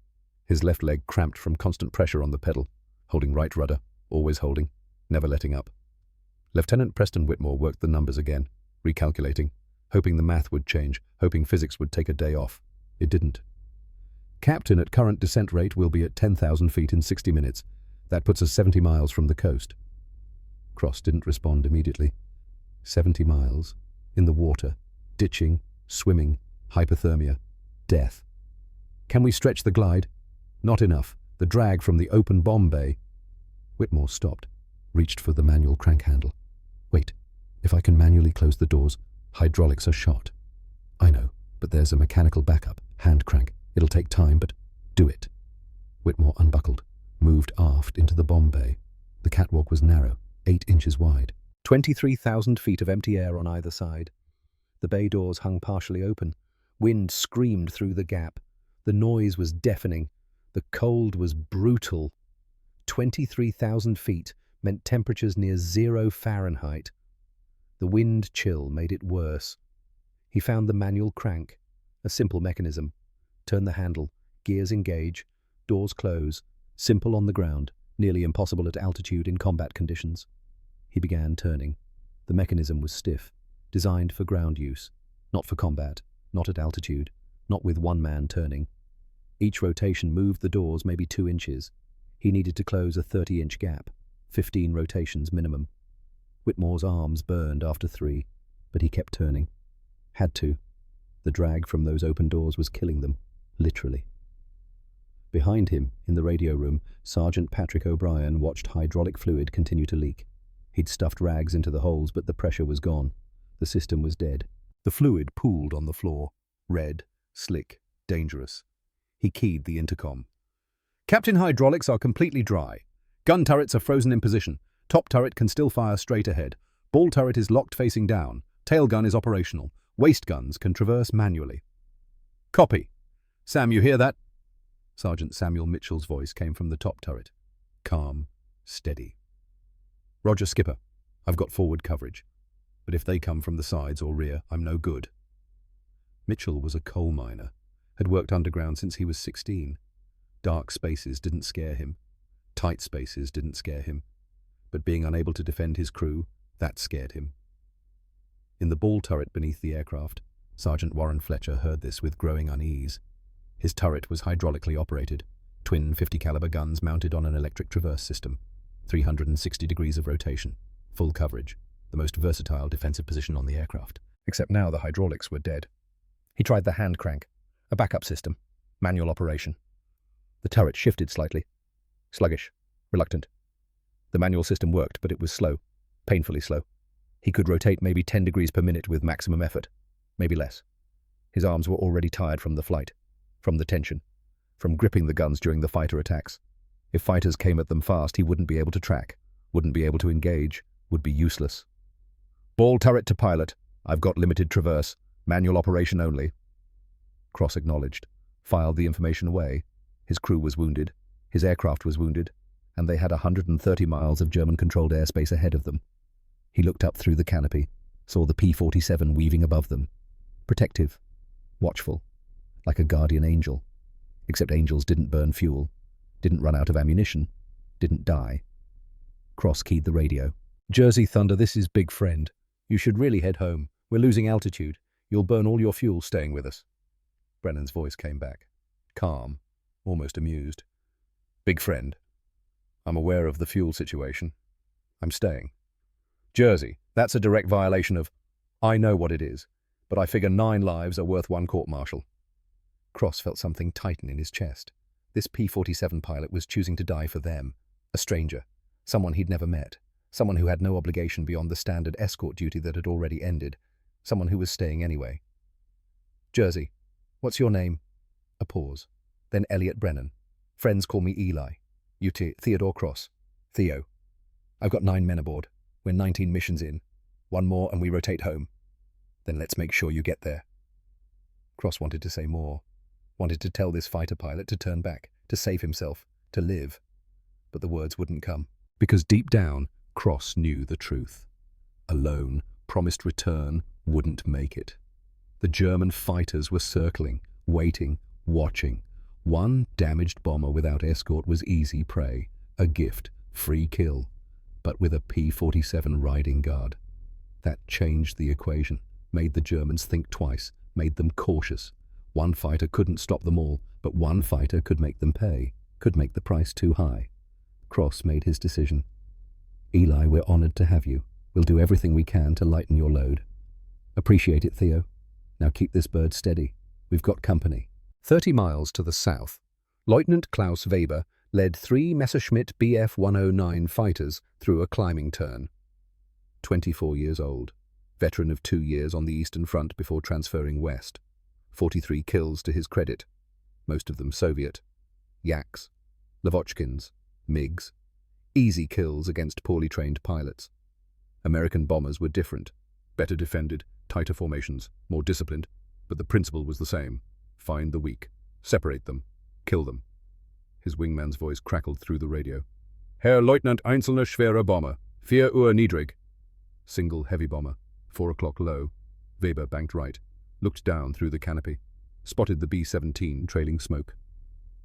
His left leg cramped from constant pressure on the pedal, holding right rudder, always holding, never letting up. Lieutenant Preston Whitmore worked the numbers again, recalculating, hoping the math would change, hoping physics would take a day off. It didn't. Captain, at current descent rate, will be at 10,000 feet in 60 minutes. That puts us 70 miles from the coast. Cross didn't respond immediately. 70 miles, in the water, ditching, swimming, hypothermia, death. Can we stretch the glide? Not enough. The drag from the open bomb bay. Whitmore stopped, reached for the manual crank handle. Wait, if I can manually close the doors, hydraulics are shot. I know, but there's a mechanical backup, hand crank. It'll take time, but do it. Whitmore unbuckled, moved aft into the bomb bay. The catwalk was narrow, 8 inches wide. 23,000 feet of empty air on either side. The bay doors hung partially open. Wind screamed through the gap. The noise was deafening. The cold was brutal. 23,000 feet meant temperatures near 0 Fahrenheit. The wind chill made it worse. He found the manual crank, a simple mechanism. Turn the handle, gears engage, doors close, simple on the ground, nearly impossible at altitude in combat conditions. He began turning. The mechanism was stiff, designed for ground use, not for combat, not at altitude, not with one man turning. Each rotation moved the doors maybe 2 inches. He needed to close a 30-inch gap, 15 rotations minimum. Whitmore's arms burned after 3, but he kept turning. Had to. The drag from those open doors was killing them, literally. Behind him, in the radio room, Sergeant Patrick O'Brien watched hydraulic fluid continue to leak. He'd stuffed rags into the holes, but the pressure was gone. The system was dead. The fluid pooled on the floor. Red, slick, dangerous. He keyed the intercom. Captain, hydraulics are completely dry. Gun turrets are frozen in position. Top turret can still fire straight ahead. Ball turret is locked facing down. Tail gun is operational. Waist guns can traverse manually. Copy. Sam, you hear that? Sergeant Samuel Mitchell's voice came from the top turret. Calm, steady. Roger, Skipper. I've got forward coverage. But if they come from the sides or rear, I'm no good. Mitchell was a coal miner, had worked underground since he was 16. Dark spaces didn't scare him. Tight spaces didn't scare him. But being unable to defend his crew, that scared him. In the ball turret beneath the aircraft, Sergeant Warren Fletcher heard this with growing unease. His turret was hydraulically operated, twin 50 caliber guns mounted on an electric traverse system, 360 degrees of rotation, full coverage, the most versatile defensive position on the aircraft. Except now the hydraulics were dead. He tried the hand crank, a backup system, manual operation. The turret shifted slightly. Sluggish, reluctant. The manual system worked, but it was slow, painfully slow. He could rotate maybe 10 degrees per minute with maximum effort, maybe less. His arms were already tired from the flight, from the tension, from gripping the guns during the fighter attacks. If fighters came at them fast, he wouldn't be able to track, wouldn't be able to engage, would be useless. Ball turret to pilot. I've got limited traverse, manual operation only. Cross acknowledged, filed the information away. His crew was wounded, his aircraft was wounded, and they had 130 miles of German-controlled airspace ahead of them. He looked up through the canopy, saw the P-47 weaving above them. Protective, watchful, like a guardian angel. Except angels didn't burn fuel, didn't run out of ammunition, didn't die. Cross keyed the radio. Jersey Thunder, this is Big Friend. You should really head home. We're losing altitude. You'll burn all your fuel staying with us. Brennan's voice came back, calm, almost amused. Big Friend, I'm aware of the fuel situation. I'm staying. Jersey, that's a direct violation of... I know what it is, but I figure 9 lives are worth 1 court-martial. Cross felt something tighten in his chest. This P-47 pilot was choosing to die for them, a stranger, someone he'd never met, someone who had no obligation beyond the standard escort duty that had already ended, someone who was staying anyway. Jersey, what's your name? A pause. Then Elliot Brennan. Friends call me Eli. You Theodore Cross. Theo. I've got 9 men aboard. We're 19 missions in. 1 more and we rotate home. Then let's make sure you get there. Cross wanted to say more. Wanted to tell this fighter pilot to turn back, to save himself, to live. But the words wouldn't come. Because deep down, Cross knew the truth. Alone, promised return, wouldn't make it. The German fighters were circling, waiting, watching. One damaged bomber without escort was easy prey, a gift, free kill, but with a P-47 riding guard. That changed the equation, made the Germans think twice, made them cautious. One fighter couldn't stop them all, but one fighter could make them pay, could make the price too high. Cross made his decision. Eli, we're honored to have you. We'll do everything we can to lighten your load. Appreciate it, Theo. Now keep this bird steady. We've got company. 30 miles to the south, Lieutenant Klaus Weber led 3 Messerschmitt Bf-109 fighters through a climbing turn. 24 years old, veteran of 2 years on the Eastern Front before transferring west. 43 kills to his credit, most of them Soviet. Yaks, Lavochkins, MiGs. Easy kills against poorly trained pilots. American bombers were different. Better defended, tighter formations, more disciplined, but the principle was the same. Find the weak, separate them, kill them. His wingman's voice crackled through the radio. Herr Leutnant einzelne schwere Bomber, 4 Uhr niedrig. Single heavy bomber, 4 o'clock low. Weber banked right, looked down through the canopy, spotted the B-17 trailing smoke,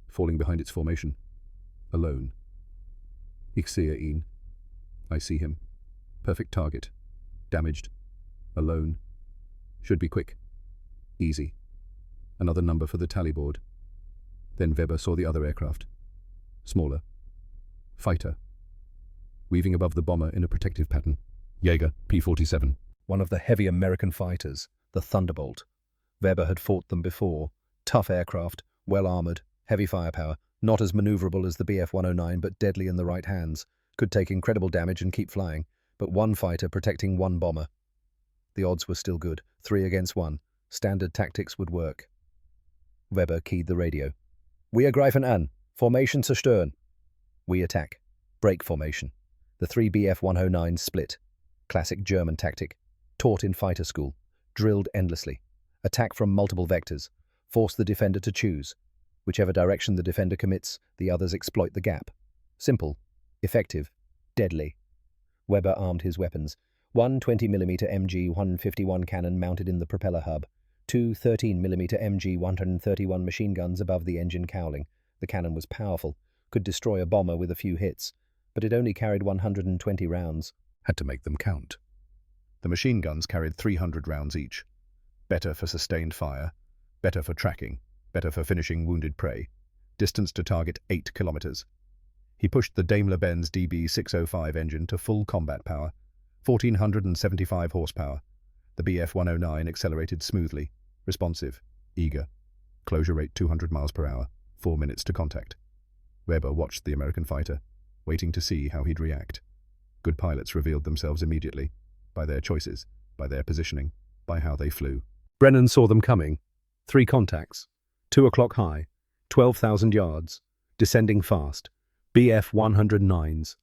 falling behind its formation. Alone. Ich sehe ihn. I see him. Perfect target. Damaged. Alone. Should be quick. Easy. Another number for the tally board. Then Weber saw the other aircraft. Smaller. Fighter. Weaving above the bomber in a protective pattern. Jaeger, P-47. One of the heavy American fighters, the Thunderbolt. Weber had fought them before. Tough aircraft, well-armored, heavy firepower, not as maneuverable as the Bf-109 but deadly in the right hands. Could take incredible damage and keep flying, but one fighter protecting one bomber. The odds were still good, 3 against 1. Standard tactics would work. Weber keyed the radio. Wir greifen an. Formation zerstören. We attack. Break formation. The 3 Bf-109s split. Classic German tactic. Taught in fighter school. Drilled endlessly. Attack from multiple vectors. Force the defender to choose. Whichever direction the defender commits, the others exploit the gap. Simple. Effective. Deadly. Weber armed his weapons. One 20mm MG-151 cannon mounted in the propeller hub. 2 13mm MG-131 machine guns above the engine cowling. The cannon was powerful, could destroy a bomber with a few hits, but it only carried 120 rounds. Had to make them count. The machine guns carried 300 rounds each. Better for sustained fire, better for tracking, better for finishing wounded prey. Distance to target 8 kilometers. He pushed the Daimler-Benz DB605 engine to full combat power, 1,475 horsepower. The Bf-109 accelerated smoothly, responsive, eager. Closure rate 200 miles per hour, 4 minutes to contact. Weber watched the American fighter, waiting to see how he'd react. Good pilots revealed themselves immediately, by their choices, by their positioning, by how they flew. Brennan saw them coming. 3 contacts. 2 o'clock high, 12,000 yards, descending fast. Bf-109s.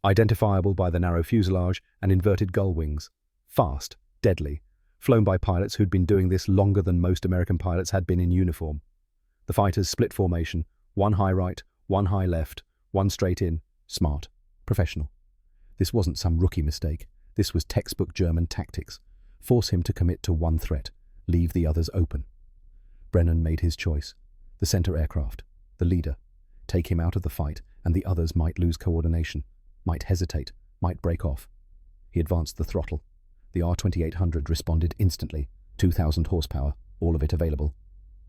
Identifiable by the narrow fuselage and inverted gull wings. Fast, deadly, flown by pilots who'd been doing this longer than most American pilots had been in uniform. The fighters split formation, 1 high right, 1 high left, 1 straight in, smart, professional. This wasn't some rookie mistake. This was textbook German tactics. Force him to commit to one threat, leave the others open. Brennan made his choice. The center aircraft, the leader. Take him out of the fight, and the others might lose coordination, might hesitate, might break off. He advanced the throttle. The R-2800 responded instantly, 2,000 horsepower, all of it available.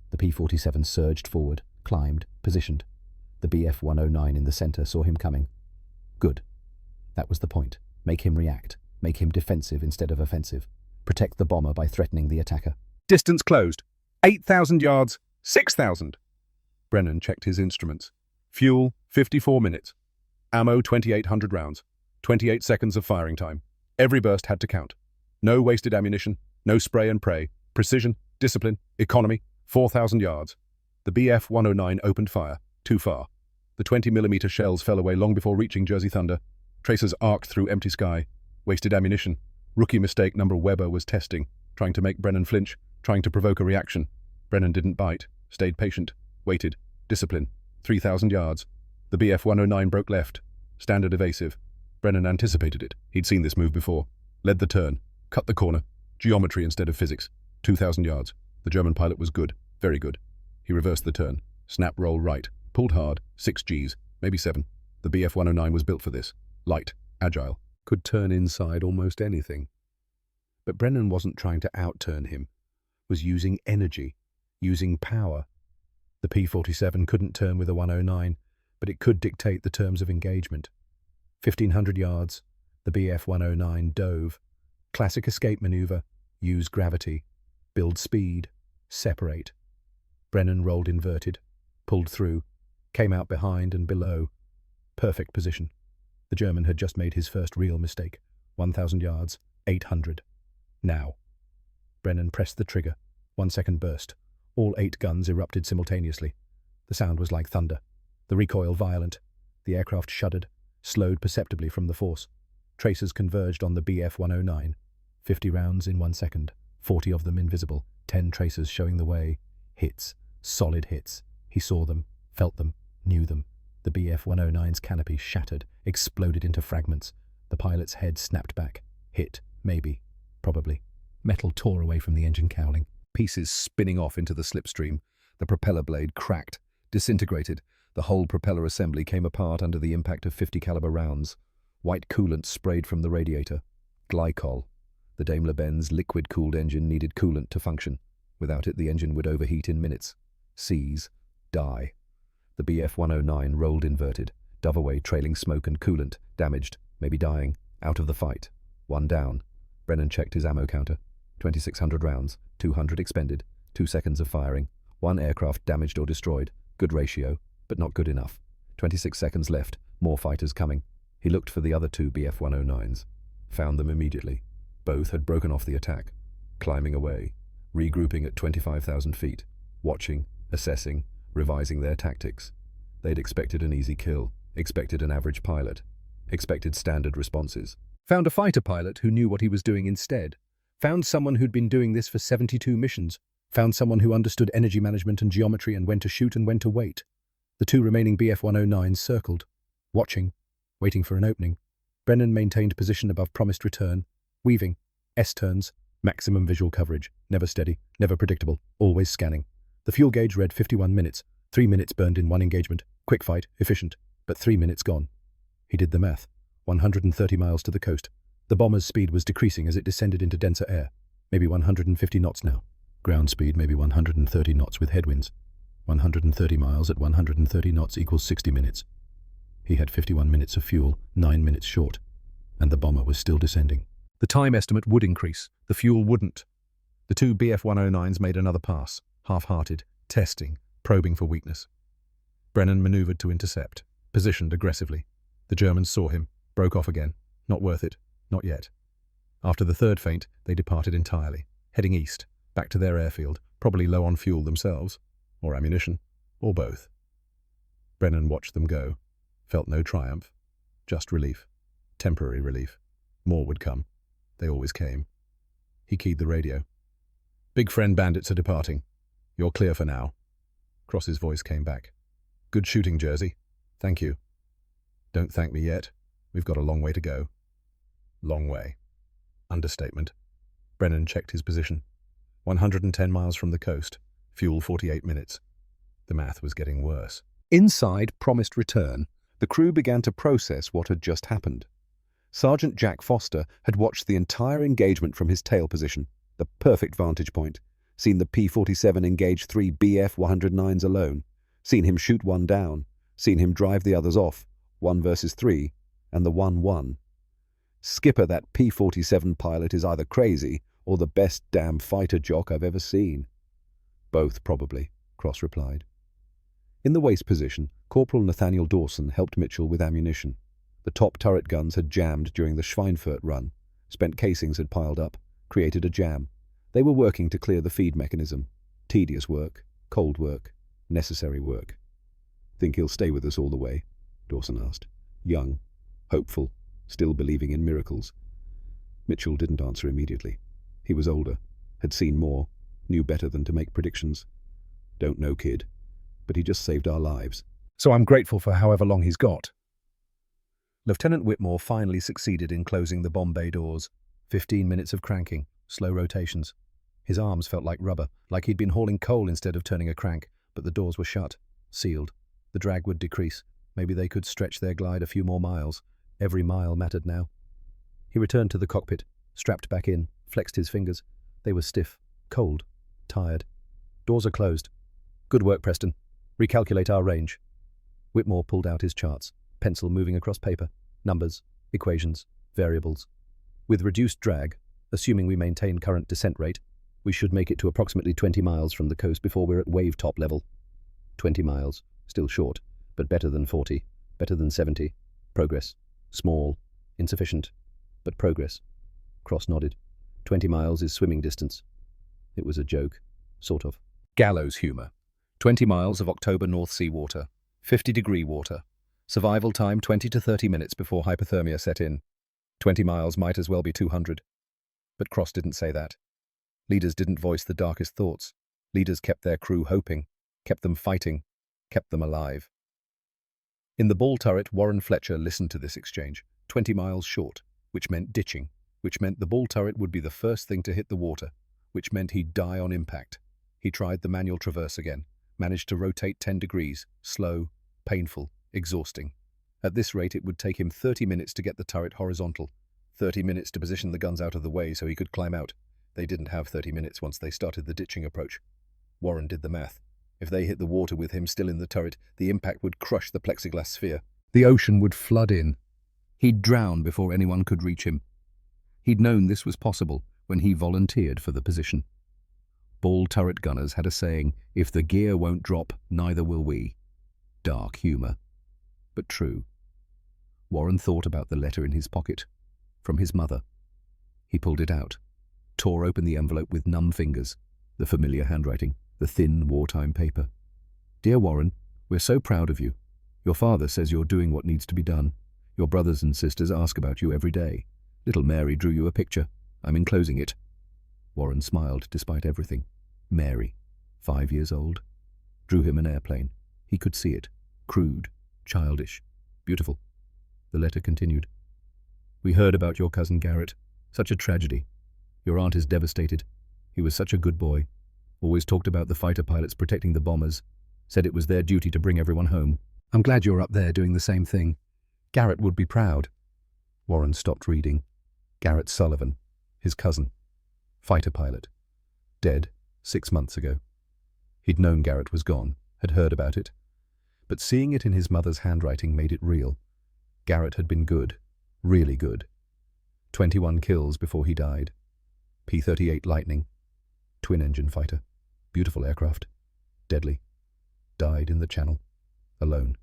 The P-47 surged forward, climbed, positioned. The Bf-109 in the center saw him coming. Good. That was the point. Make him react. Make him defensive instead of offensive. Protect the bomber by threatening the attacker. Distance closed. 8,000 yards. 6,000. Brennan checked his instruments. Fuel, 54 minutes. Ammo, 2,800 rounds. 28 seconds of firing time. Every burst had to count. No wasted ammunition. No spray and pray. Precision, discipline, economy. 4,000 yards. The Bf-109 opened fire. Too far. The 20mm shells fell away long before reaching Jersey Thunder. Tracers arced through empty sky. Wasted ammunition. Rookie mistake number Weber was testing, trying to make Brennan flinch, trying to provoke a reaction. Brennan didn't bite, stayed patient, waited. Discipline. 3,000 yards. The Bf-109 broke left. Standard evasive. Brennan anticipated it. He'd seen this move before. Led the turn. Cut the corner. Geometry instead of physics. 2,000 yards. The German pilot was good. Very good. He reversed the turn. Snap roll right. Pulled hard. 6 Gs. Maybe 7. The Bf-109 was built for this. Light. Agile. Could turn inside almost anything. But Brennan wasn't trying to outturn him. Was using energy. Using power. The P-47 couldn't turn with a 109, but it could dictate the terms of engagement. 1,500 yards. The Bf-109 dove. Classic escape maneuver. Use gravity. Build speed. Separate. Brennan rolled inverted. Pulled through. Came out behind and below. Perfect position. The German had just made his first real mistake. 1,000 yards. 800. Now. Brennan pressed the trigger. 1 second burst. All 8 guns erupted simultaneously. The sound was like thunder. The recoil violent. The aircraft shuddered, slowed perceptibly from the force. Tracers converged on the Bf-109. 50 rounds in 1 second. 40 of them invisible. 10 tracers showing the way. Hits. Solid hits. He saw them, felt them, knew them. The Bf-109's canopy shattered, exploded into fragments. The pilot's head snapped back. Hit. Maybe. Probably. Metal tore away from the engine cowling. Pieces spinning off into the slipstream. The propeller blade cracked, disintegrated. The whole propeller assembly came apart under the impact of 50 caliber rounds. White coolant sprayed from the radiator. Glycol. The Daimler-Benz liquid-cooled engine needed coolant to function. Without it, the engine would overheat in minutes. Seize. Die. The Bf-109 rolled inverted, dove away trailing smoke and coolant, damaged, maybe dying, out of the fight. 1 down. Brennan checked his ammo counter. 2,600 rounds, 200 expended, 2 seconds of firing, 1 aircraft damaged or destroyed. Good ratio, but not good enough. 26 seconds left, more fighters coming. He looked for the other 2 Bf-109s. Found them immediately. Both had broken off the attack, climbing away, regrouping at 25,000 feet, watching, assessing, revising their tactics. They'd expected an easy kill, expected an average pilot, expected standard responses. Found a fighter pilot who knew what he was doing instead. Found someone who'd been doing this for 72 missions. Found someone who understood energy management and geometry and when to shoot and when to wait. The 2 remaining Bf-109s circled, watching, waiting for an opening. Brennan maintained position above promised return, weaving, S-turns, maximum visual coverage, never steady, never predictable, always scanning. The fuel gauge read 51 minutes, 3 minutes burned in 1 engagement, quick fight, efficient, but 3 minutes gone. He did the math. 130 miles to the coast. The bomber's speed was decreasing as it descended into denser air. Maybe 150 knots now. Ground speed maybe 130 knots with headwinds. 130 miles at 130 knots equals 60 minutes. He had 51 minutes of fuel, 9 minutes short. And the bomber was still descending. The time estimate would increase. The fuel wouldn't. The 2 Bf-109s made another pass, half-hearted, testing, probing for weakness. Brennan maneuvered to intercept, positioned aggressively. The Germans saw him, broke off again. Not worth it. Not yet. After the 3rd feint, they departed entirely, heading east, back to their airfield, probably low on fuel themselves, or ammunition, or both. Brennan watched them go, felt no triumph, just relief, temporary relief. More would come. They always came. He keyed the radio. "Big friend bandits are departing. You're clear for now." Cross's voice came back. "Good shooting, Jersey. Thank you." "Don't thank me yet. We've got a long way to go." Long way. Understatement. Brennan checked his position. 110 miles from the coast. Fuel 48 minutes. The math was getting worse. Inside promised return, the crew began to process what had just happened. Sergeant Jack Foster had watched the entire engagement from his tail position, the perfect vantage point, seen the P-47 engage 3 Bf-109s alone, seen him shoot 1 down, seen him drive the others off, 1 versus 3, and the 1 won. "Skipper, that P-47 pilot is either crazy or the best damn fighter jock I've ever seen." "Both, probably," Cross replied. In the waist position, Corporal Nathaniel Dawson helped Mitchell with ammunition. The top turret guns had jammed during the Schweinfurt run. Spent casings had piled up, created a jam. They were working to clear the feed mechanism. Tedious work, cold work, necessary work. "Think he'll stay with us all the way?" Dawson asked. Young, hopeful, still believing in miracles. Mitchell didn't answer immediately. He was older, had seen more, knew better than to make predictions. "Don't know, kid, but he just saved our lives. So I'm grateful for however long he's got." Lieutenant Whitmore finally succeeded in closing the bomb bay doors. 15 minutes of cranking, slow rotations. His arms felt like rubber, like he'd been hauling coal instead of turning a crank, but the doors were shut, sealed. The drag would decrease. Maybe they could stretch their glide a few more miles. Every mile mattered now. He returned to the cockpit, strapped back in, flexed his fingers. They were stiff, cold, tired. Doors are closed. Good work, Preston. Recalculate our range. Whitmore pulled out his charts, pencil moving across paper, numbers, equations, variables. With reduced drag, assuming we maintain current descent rate, we should make it to approximately 20 miles from the coast before we're at wave top level. 20 miles, still short, but better than 40, better than 70. Progress. Small, insufficient, but progress. Cross nodded. 20 miles is swimming distance. It was a joke, sort of. Gallows humor. 20 miles of October North Sea water. 50-degree water. Survival time 20 to 30 minutes before hypothermia set in. 20 miles might as well be 200. But Cross didn't say that. Leaders didn't voice the darkest thoughts. Leaders kept their crew hoping, kept them fighting, kept them alive. In the ball turret, Warren Fletcher listened to this exchange. 20 miles short, which meant ditching, which meant the ball turret would be the first thing to hit the water, which meant he'd die on impact. He tried the manual traverse again, managed to rotate 10 degrees, slow, painful, exhausting. At this rate, it would take him 30 minutes to get the turret horizontal, 30 minutes to position the guns out of the way so he could climb out. They didn't have 30 minutes once they started the ditching approach. Warren did the math. If they hit the water with him still in the turret, the impact would crush the plexiglass sphere. The ocean would flood in. He'd drown before anyone could reach him. He'd known this was possible when he volunteered for the position. Ball turret gunners had a saying, "If the gear won't drop, neither will we." Dark humor, but true. Warren thought about the letter in his pocket, from his mother. He pulled it out, tore open the envelope with numb fingers, the familiar handwriting, the thin wartime paper. "Dear Warren, we're so proud of you. Your father says you're doing what needs to be done. Your brothers and sisters ask about you every day. Little Mary drew you a picture. I'm enclosing it." Warren smiled despite everything. Mary, 5 years old, drew him an airplane. He could see it, crude, childish, beautiful. The letter continued. "We heard about your cousin Garrett. Such a tragedy. Your aunt is devastated. He was such a good boy. Always talked about the fighter pilots protecting the bombers. Said it was their duty to bring everyone home. I'm glad you're up there doing the same thing. Garrett would be proud." Warren stopped reading. Garrett Sullivan, his cousin. Fighter pilot. Dead 6 months ago. He'd known Garrett was gone, had heard about it. But seeing it in his mother's handwriting made it real. Garrett had been good, really good. 21 kills before he died. P-38 Lightning. Twin-engine fighter. Beautiful aircraft. Deadly. Died in the Channel. Alone.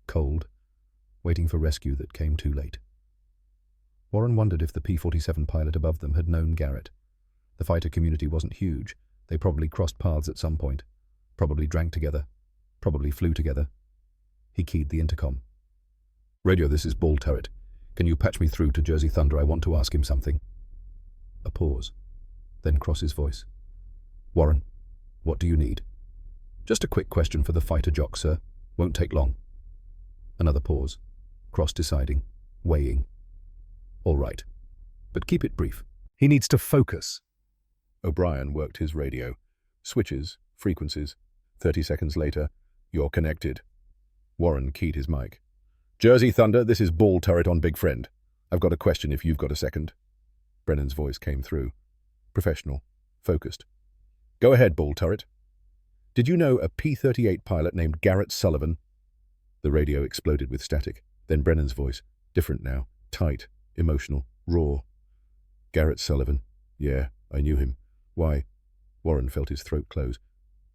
Cold. Waiting for rescue that came too late. Warren wondered if the P-47 pilot above them had known Garrett. The fighter community wasn't huge. They probably crossed paths at some point. Probably drank together. Probably flew together. He keyed the intercom. "Radio, this is Ball Turret. Can you patch me through to Jersey Thunder? I want to ask him something." A pause. Then Cross's voice. "Warren, what do you need?" "Just a quick question for the fighter jock, sir. Won't take long." Another pause. Cross deciding. Weighing. "All right. But keep it brief." "He needs to focus." O'Brien worked his radio. Switches, frequencies. 30 seconds later, "You're connected." Warren keyed his mic. "Jersey Thunder, this is Ball Turret on Big Friend. I've got a question if you've got a second." Brennan's voice came through. Professional. Focused. "Go ahead, Ball Turret." "Did you know a P-38 pilot named Garrett Sullivan?" The radio exploded with static. Then Brennan's voice. Different now. Tight. Emotional. Raw. "Garrett Sullivan. Yeah, I knew him. Why?" Warren felt his throat close.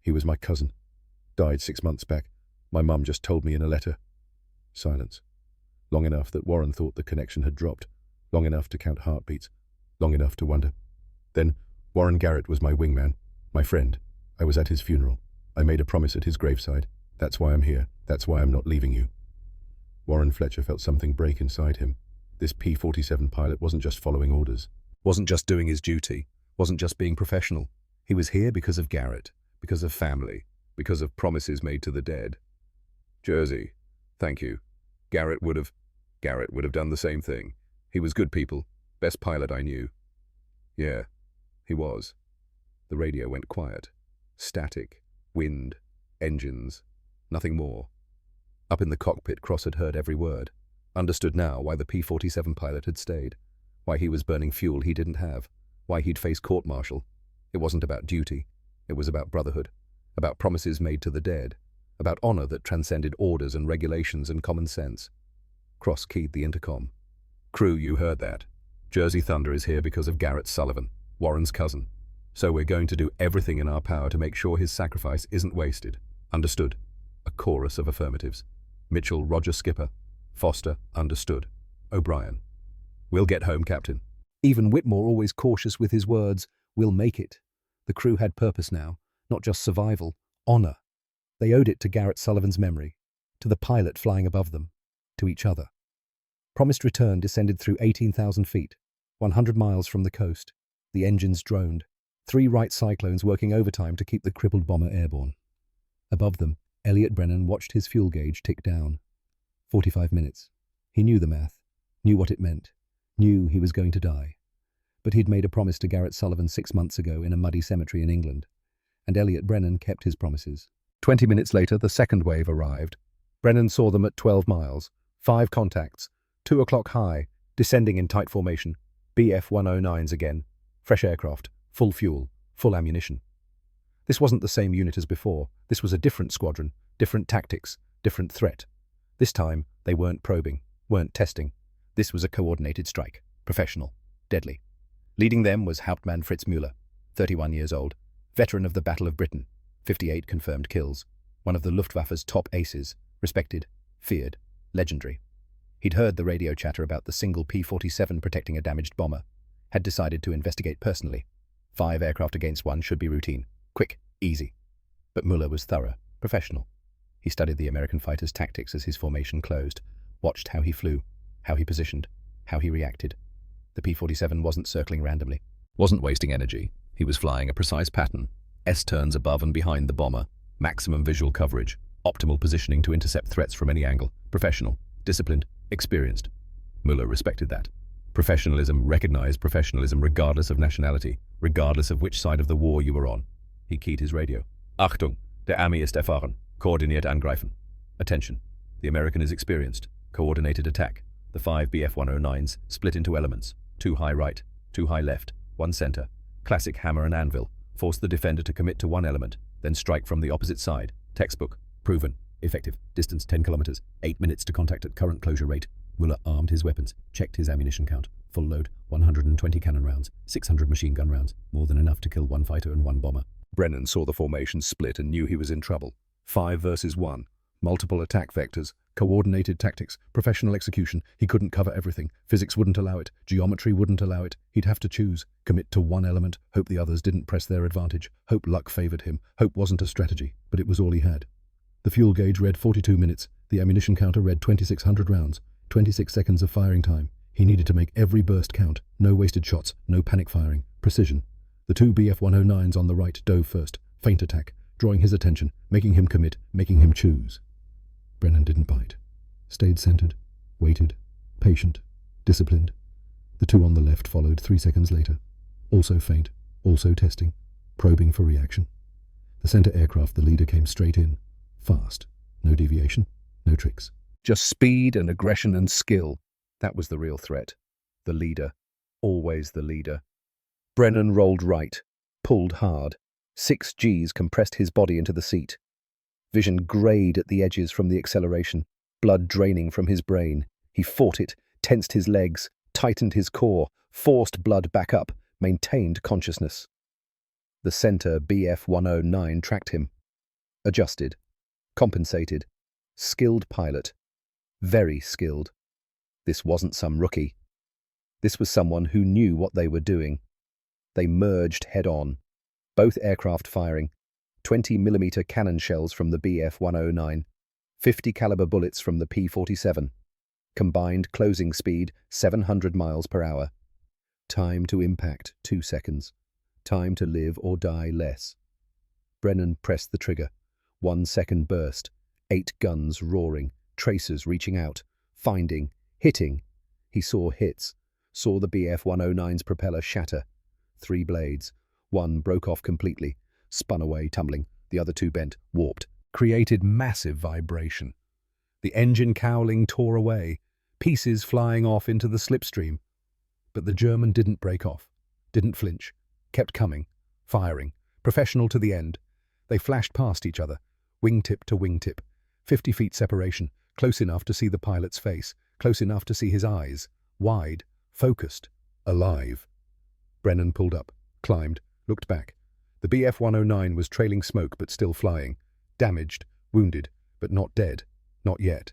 "He was my cousin. Died 6 months back. My mum just told me in a letter." Silence. Long enough that Warren thought the connection had dropped. Long enough to count heartbeats. Long enough to wonder. Then, "Warren Garrett was my wingman. My friend. I was at his funeral. I made a promise at his graveside. That's why I'm here. That's why I'm not leaving you." Warren Fletcher felt something break inside him. This P-47 pilot wasn't just following orders. Wasn't just doing his duty. Wasn't just being professional. He was here because of Garrett. Because of family. Because of promises made to the dead. "Jersey. Thank you. Garrett would have..." Garrett would have done the same thing. He was good people. Best pilot I knew. Yeah, he was. The radio went quiet. Static. Wind. Engines. Nothing more. Up in the cockpit, Cross had heard every word. Understood now why the P-47 pilot had stayed. Why he was burning fuel he didn't have. Why he'd face court-martial. It wasn't about duty. It was about brotherhood. About promises made to the dead. About honor that transcended orders and regulations and common sense. Cross keyed the intercom. Crew, you heard that. Jersey Thunder is here because of Garrett Sullivan, Warren's cousin. So we're going to do everything in our power to make sure his sacrifice isn't wasted. Understood? A chorus of affirmatives. Mitchell, Roger Skipper. Foster, understood. O'Brien. We'll get home, Captain. Even Whitmore, always cautious with his words, we'll make it. The crew had purpose now, not just survival, honor. They owed it to Garrett Sullivan's memory, to the pilot flying above them, to each other. Promised return descended through 18,000 feet, 100 miles from the coast. The engines droned, 3 Wright Cyclones working overtime to keep the crippled bomber airborne. Above them, Elliot Brennan watched his fuel gauge tick down. 45 minutes. He knew the math, knew what it meant, knew he was going to die. But he'd made a promise to Garrett Sullivan 6 months ago in a muddy cemetery in England, and Elliot Brennan kept his promises. 20 minutes later, the second wave arrived. Brennan saw them at 12 miles, 5 contacts, 2 o'clock high, descending in tight formation, BF-109s again, fresh aircraft, full fuel, full ammunition. This wasn't the same unit as before. This was a different squadron, different tactics, different threat. This time, they weren't probing, weren't testing. This was a coordinated strike, professional, deadly. Leading them was Hauptmann Fritz Müller, 31 years old, veteran of the Battle of Britain, 58 confirmed kills, one of the Luftwaffe's top aces, respected, feared, legendary. He'd heard the radio chatter about the single P-47 protecting a damaged bomber, had decided to investigate personally. 5 aircraft against 1 should be routine, quick, easy. But Müller was thorough, professional. He studied the American fighter's tactics as his formation closed, watched how he flew, how he positioned, how he reacted. The P-47 wasn't circling randomly, wasn't wasting energy. He was flying a precise pattern, S-turns above and behind the bomber, maximum visual coverage, optimal positioning to intercept threats from any angle, professional, disciplined, experienced. Müller respected that. Professionalism recognized professionalism regardless of nationality, regardless of which side of the war you were on. He keyed his radio. Achtung, der Armee ist erfahren. Koordiniert angreifen. Attention. The American is experienced. Coordinated attack. The 5 BF-109s split into elements. 2 high right, 2 high left, 1 center. Classic hammer and anvil. Force the defender to commit to one element, then strike from the opposite side. Textbook. Proven. Effective. Distance 10 kilometers. 8 minutes to contact at current closure rate. Müller armed his weapons, checked his ammunition count. Full load, 120 cannon rounds, 600 machine gun rounds, more than enough to kill 1 fighter and 1 bomber. Brennan saw the formation split and knew he was in trouble. 5 versus 1. Multiple attack vectors, coordinated tactics, professional execution. He couldn't cover everything. Physics wouldn't allow it. Geometry wouldn't allow it. He'd have to choose. Commit to one element, hope the others didn't press their advantage, hope luck favored him. Hope wasn't a strategy, but it was all he had. The fuel gauge read 42 minutes. The ammunition counter read 2,600 rounds. 26 seconds of firing time. He needed to make every burst count. No wasted shots, no panic firing. Precision. The 2 BF-109s on the right dove first. Feint attack, drawing his attention, making him commit, making him choose. Brennan didn't bite. Stayed centered, waited, patient, disciplined. The 2 on the left followed 3 seconds later. Also feint, also testing, probing for reaction. The center aircraft, the leader, came straight in. Fast. No deviation, no tricks. Just speed and aggression and skill. That was the real threat. The leader. Always the leader. Brennan rolled right, pulled hard. 6 Gs compressed his body into the seat. Vision greyed at the edges from the acceleration, blood draining from his brain. He fought it, tensed his legs, tightened his core, forced blood back up, maintained consciousness. The center BF-109 tracked him. Adjusted. Compensated. Skilled pilot. Very skilled. This wasn't some rookie. This was someone who knew what they were doing. They merged head-on, both aircraft firing, 20mm cannon shells from the BF-109, 50 caliber bullets from the P-47. Combined closing speed 700 miles per hour. Time to impact 2 seconds. Time to live or die less. Brennan pressed the trigger. 1 second burst. 8 guns roaring, tracers reaching out, finding, Hitting. He saw hits, saw the BF-109's propeller shatter. 3 blades. One broke off completely, spun away, tumbling. The other 2 bent, warped, created massive vibration. The engine cowling tore away, pieces flying off into the slipstream. But the German didn't break off, didn't flinch, kept coming, firing, professional to the end. They flashed past each other, wingtip to wingtip, 50 feet separation, close enough to see the pilot's face, close enough to see his eyes, wide, focused, alive. Brennan pulled up, climbed, looked back. The BF-109 was trailing smoke but still flying, damaged, wounded, but not dead, not yet.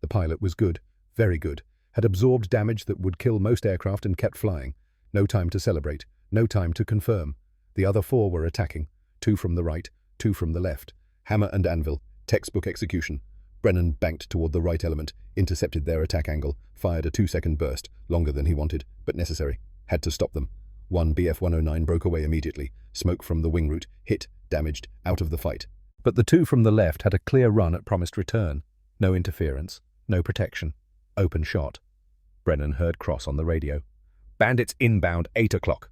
The pilot was good, very good, had absorbed damage that would kill most aircraft and kept flying. No time to celebrate, no time to confirm. The other 4 were attacking, 2 from the right, 2 from the left. Hammer and anvil, textbook execution. Brennan banked toward the right element, intercepted their attack angle, fired a 2-second burst, longer than he wanted, but necessary. Had to stop them. One BF-109 broke away immediately, smoke from the wing root, hit, damaged, out of the fight. But the 2 from the left had a clear run at promised return. No interference, no protection. Open shot. Brennan heard Cross on the radio. "Bandits inbound, 8 o'clock."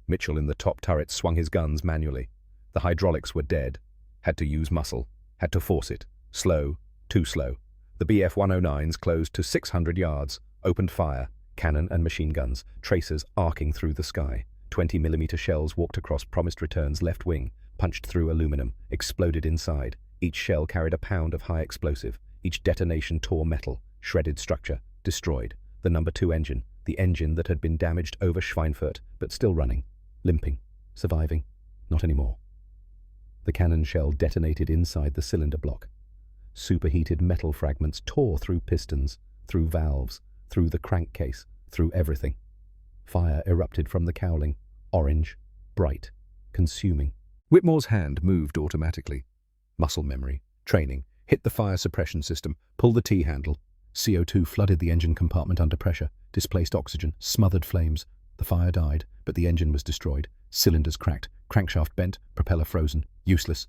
Mitchell in the top turret swung his guns manually. The hydraulics were dead. Had to use muscle. Had to force it. Slow, too slow. The BF-109s closed to 600 yards, opened fire, cannon and machine guns, tracers arcing through the sky. 20mm shells walked across promised return's left wing, punched through aluminum, exploded inside. Each shell carried a pound of high explosive. Each detonation tore metal, shredded structure, destroyed. The number 2 engine, the engine that had been damaged over Schweinfurt, but still running, limping, surviving, not anymore. The cannon shell detonated inside the cylinder block. Superheated metal fragments tore through pistons, through valves, through the crankcase, through everything. Fire erupted from the cowling, orange, bright, consuming. Whitmore's hand moved automatically. Muscle memory, training, hit the fire suppression system, pull the T-handle. CO2 flooded the engine compartment under pressure, displaced oxygen, smothered flames. The fire died, but the engine was destroyed. Cylinders cracked, crankshaft bent, propeller frozen, useless.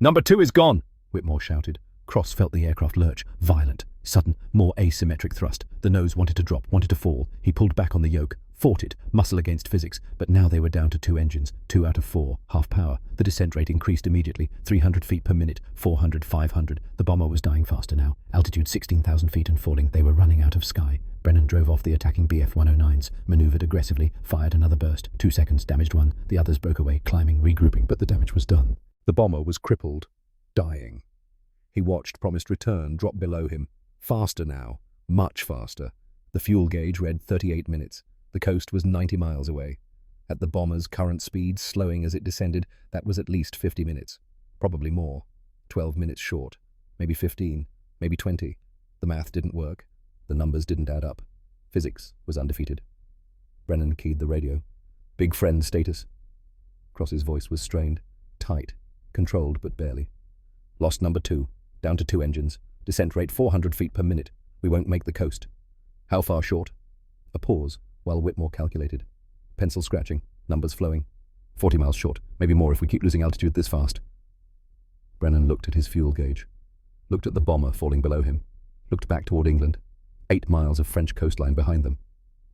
"Number 2 is gone!" Whitmore shouted. Cross felt the aircraft lurch, violent, sudden, more asymmetric thrust. The nose wanted to drop, wanted to fall. He pulled back on the yoke, fought it, muscle against physics, but now they were down to 2 engines, 2 out of 4, half power. The descent rate increased immediately, 300 feet per minute, 400, 500. The bomber was dying faster now, altitude 16,000 feet and falling. They were running out of sky. Brennan drove off the attacking BF-109s, maneuvered aggressively, fired another burst. 2 seconds, damaged one. The others broke away, climbing, regrouping, but the damage was done. The bomber was crippled, dying. He watched promised return drop below him. Faster now, much faster. The fuel gauge read 38 minutes. The coast was 90 miles away. At the bomber's current speed, slowing as it descended, that was at least 50 minutes. Probably more. 12 minutes short. Maybe 15. Maybe 20. The math didn't work. The numbers didn't add up. Physics was undefeated. Brennan keyed the radio. "Big friend status." Cross's voice was strained, tight, controlled but barely. "Lost number 2. Down to 2 engines. Descent rate 400 feet per minute. We won't make the coast." "How far short?" A pause, while Whitmore calculated. Pencil scratching, numbers flowing. 40 miles short, maybe more if we keep losing altitude this fast. Brennan looked at his fuel gauge. Looked at the bomber falling below him. Looked back toward England. 8 miles of French coastline behind them.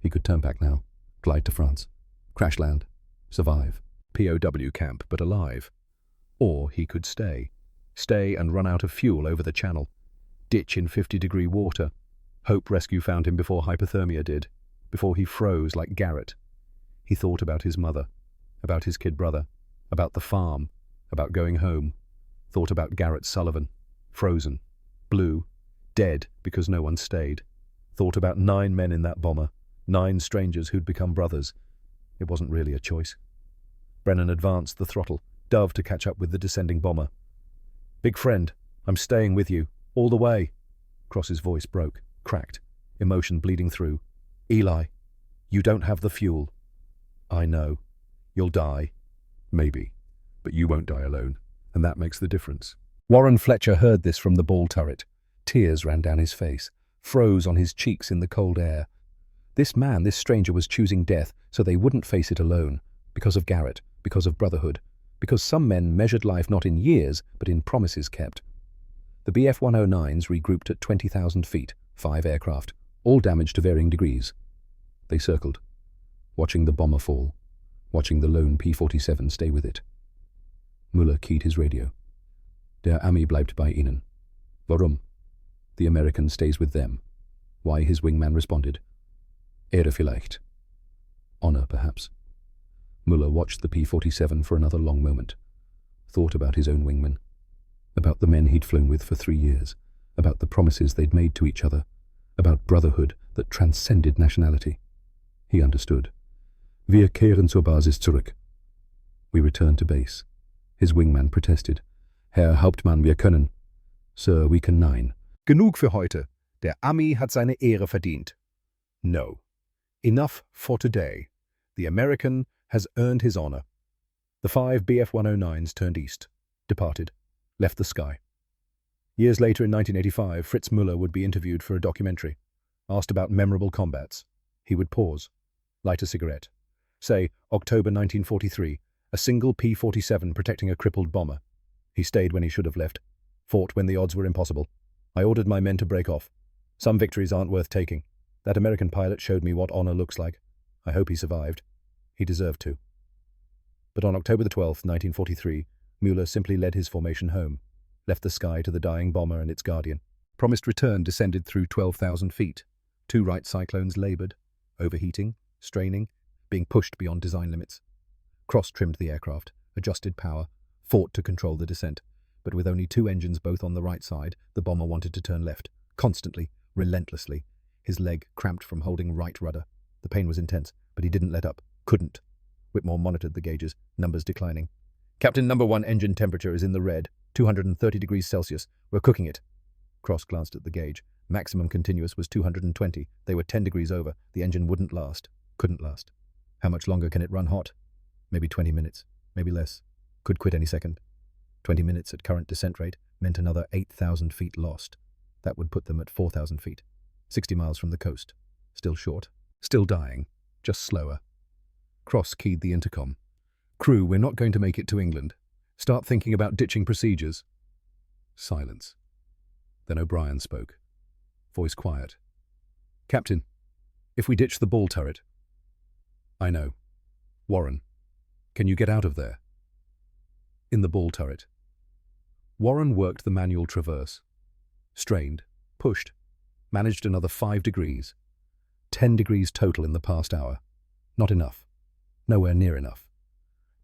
He could turn back now. Glide to France. Crash land. Survive. POW camp, but alive. Or he could stay. Stay and run out of fuel over the channel. Ditch in 50-degree water. Hope rescue found him before hypothermia did, before he froze like Garrett. He thought about his mother, about his kid brother, about the farm, about going home. Thought about Garrett Sullivan, frozen, blue, dead because no one stayed. Thought about 9 men in that bomber, 9 strangers who'd become brothers. It wasn't really a choice. Brennan advanced the throttle, dove to catch up with the descending bomber. "Big friend, I'm staying with you, all the way." Cross's voice broke, cracked, emotion bleeding through. "Eli, you don't have the fuel." "I know. You'll die." "Maybe. But you won't die alone, and that makes the difference." Warren Fletcher heard this from the ball turret. Tears ran down his face, froze on his cheeks in the cold air. This man, this stranger, was choosing death so they wouldn't face it alone, because of Garrett, because of brotherhood, because some men measured life not in years, but in promises kept. The BF-109s regrouped at 20,000 feet, 5 aircraft, all damaged to varying degrees. They circled, watching the bomber fall, watching the lone P-47 stay with it. Müller keyed his radio. Der Ami bleibt bei ihnen. Warum? The American stays with them. Why? His wingman responded. Ehre vielleicht. Honor, perhaps. Müller watched the P-47 for another long moment, thought about his own wingman, about the men he'd flown with for 3 years, about the promises they'd made to each other, about brotherhood that transcended nationality. He understood. Wir kehren zur Basis zurück. We return to base. His wingman protested. Herr Hauptmann, wir können. Sir, we can nine. Genug für heute. Der Ami hat seine Ehre verdient. No. Enough for today. The American has earned his honor. The 5 Bf-109s turned east, departed, left the sky. Years later in 1985, Fritz Müller would be interviewed for a documentary. Asked about memorable combats. He would pause, light a cigarette. Say, October 1943, a single P-47 protecting a crippled bomber. He stayed when he should have left, fought when the odds were impossible. I ordered my men to break off. Some victories aren't worth taking. That American pilot showed me what honor looks like. I hope he survived. He deserved to. But on October the 12th, 1943, Müller simply led his formation home, left the sky to the dying bomber and its guardian. Promised return descended through 12,000 feet. 2 Wright cyclones labored, overheating, straining, being pushed beyond design limits. Cross-trimmed the aircraft, adjusted power, fought to control the descent. But with only 2 engines both on the right side, the bomber wanted to turn left, constantly, relentlessly. His leg cramped from holding right rudder. The pain was intense, but he didn't let up. Couldn't. Whitmore monitored the gauges, numbers declining. Captain, number 1 engine temperature is in the red, 230 degrees Celsius. We're cooking it. Cross glanced at the gauge. Maximum continuous was 220. They were 10 degrees over. The engine wouldn't last. Couldn't last. How much longer can it run hot? Maybe 20 minutes. Maybe less. Could quit any second. 20 minutes at current descent rate meant another 8,000 feet lost. That would put them at 4,000 feet. 60 miles from the coast. Still short. Still dying. Just slower. Cross keyed the intercom. Crew, we're not going to make it to England. Start thinking about ditching procedures. Silence. Then O'Brien spoke. Voice quiet. Captain, if we ditch the ball turret. I know. Warren, can you get out of there? In the ball turret. Warren worked the manual traverse. Strained, pushed, managed another 5 degrees. 10 degrees total in the past hour. Not enough. Nowhere near enough.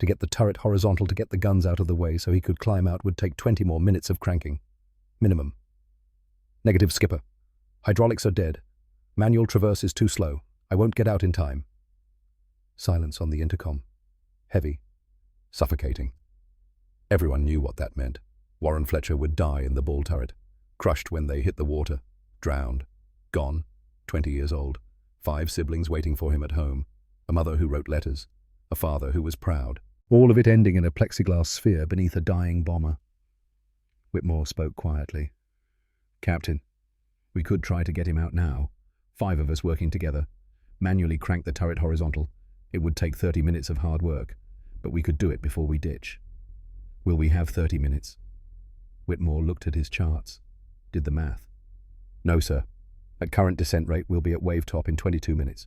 To get the turret horizontal, to get the guns out of the way so he could climb out would take 20 more minutes of cranking. Minimum. Negative, skipper. Hydraulics are dead. Manual traverse is too slow. I won't get out in time. Silence on the intercom. Heavy. Suffocating. Everyone knew what that meant. Warren Fletcher would die in the ball turret. Crushed when they hit the water. Drowned. Gone. 20 years old. 5 siblings waiting for him at home. A mother who wrote letters. A father who was proud. All of it ending in a plexiglass sphere beneath a dying bomber. Whitmore spoke quietly. Captain, we could try to get him out now. 5 of us working together. Manually crank the turret horizontal. It would take 30 minutes of hard work, but we could do it before we ditch. Will we have 30 minutes? Whitmore looked at his charts. Did the math. No, sir. At current descent rate, we'll be at wave top in 22 minutes.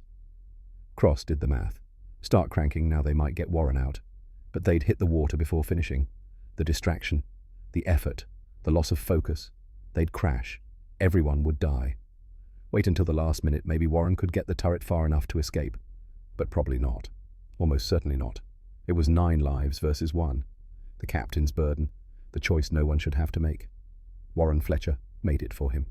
Cross did the math. Start cranking now, they might get Warren out. But they'd hit the water before finishing. The distraction, the effort, the loss of focus. They'd crash. Everyone would die. Wait until the last minute, maybe Warren could get the turret far enough to escape. But probably not. Almost certainly not. It was 9 lives versus 1. The captain's burden. The choice no one should have to make. Warren Fletcher made it for him.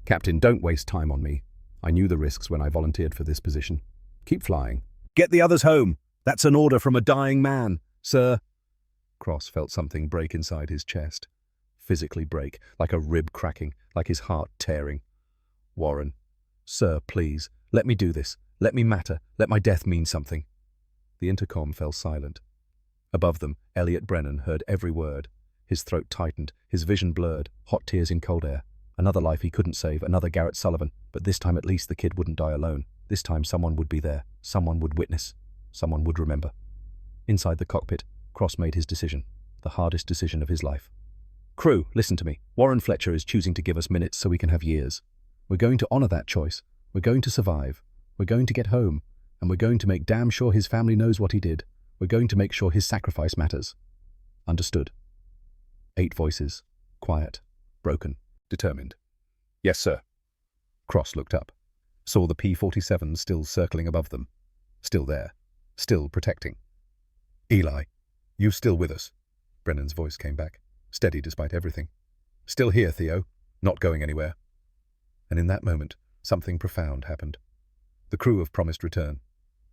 Captain, don't waste time on me. I knew the risks when I volunteered for this position. Keep flying. Get the others home. That's an order from a dying man, sir. Cross felt something break inside his chest. Physically break, like a rib cracking, like his heart tearing. Warren, sir, please, let me do this. Let me matter. Let my death mean something. The intercom fell silent. Above them, Elliot Brennan heard every word. His throat tightened, his vision blurred, hot tears in cold air. Another life he couldn't save, another Garrett Sullivan, but this time at least the kid wouldn't die alone. This time someone would be there, someone would witness, someone would remember. Inside the cockpit, Cross made his decision, the hardest decision of his life. Crew, listen to me. Warren Fletcher is choosing to give us minutes so we can have years. We're going to honor that choice. We're going to survive. We're going to get home. And we're going to make damn sure his family knows what he did. We're going to make sure his sacrifice matters. Understood. 8 voices. Quiet. Broken. Determined. Yes, sir. Cross looked up. Saw the P-47 still circling above them. Still there. Still protecting. Eli, you still with us? Brennan's voice came back, steady despite everything. Still here, Theo. Not going anywhere. And in that moment, something profound happened. The crew of Promised Return,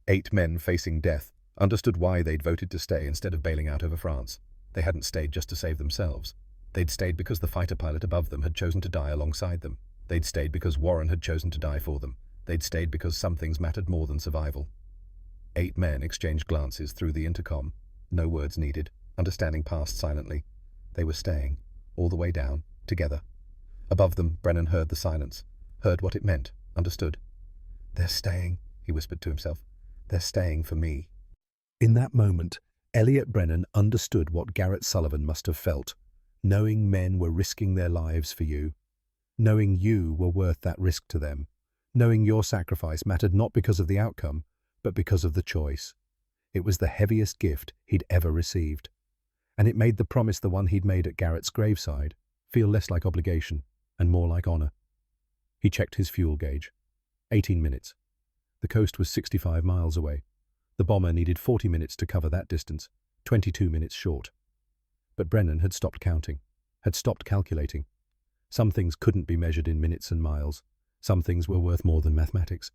8 men facing death, understood why they'd voted to stay instead of bailing out over France. They hadn't stayed just to save themselves. They'd stayed because the fighter pilot above them had chosen to die alongside them. They'd stayed because Warren had chosen to die for them. They'd stayed because some things mattered more than survival. 8 men exchanged glances through the intercom, no words needed, understanding passed silently. They were staying, all the way down, together. Above them, Brennan heard the silence, heard what it meant, understood. They're staying, he whispered to himself. They're staying for me. In that moment, Elliot Brennan understood what Garrett Sullivan must have felt, knowing men were risking their lives for you, knowing you were worth that risk to them, knowing your sacrifice mattered not because of the outcome, but because of the choice. It was the heaviest gift he'd ever received, and it made the promise the one he'd made at Garrett's graveside feel less like obligation and more like honor. He checked his fuel gauge. 18 minutes. The coast was 65 miles away. The bomber needed 40 minutes to cover that distance, 22 minutes short. But Brennan had stopped counting, had stopped calculating. Some things couldn't be measured in minutes and miles. Some things were worth more than mathematics.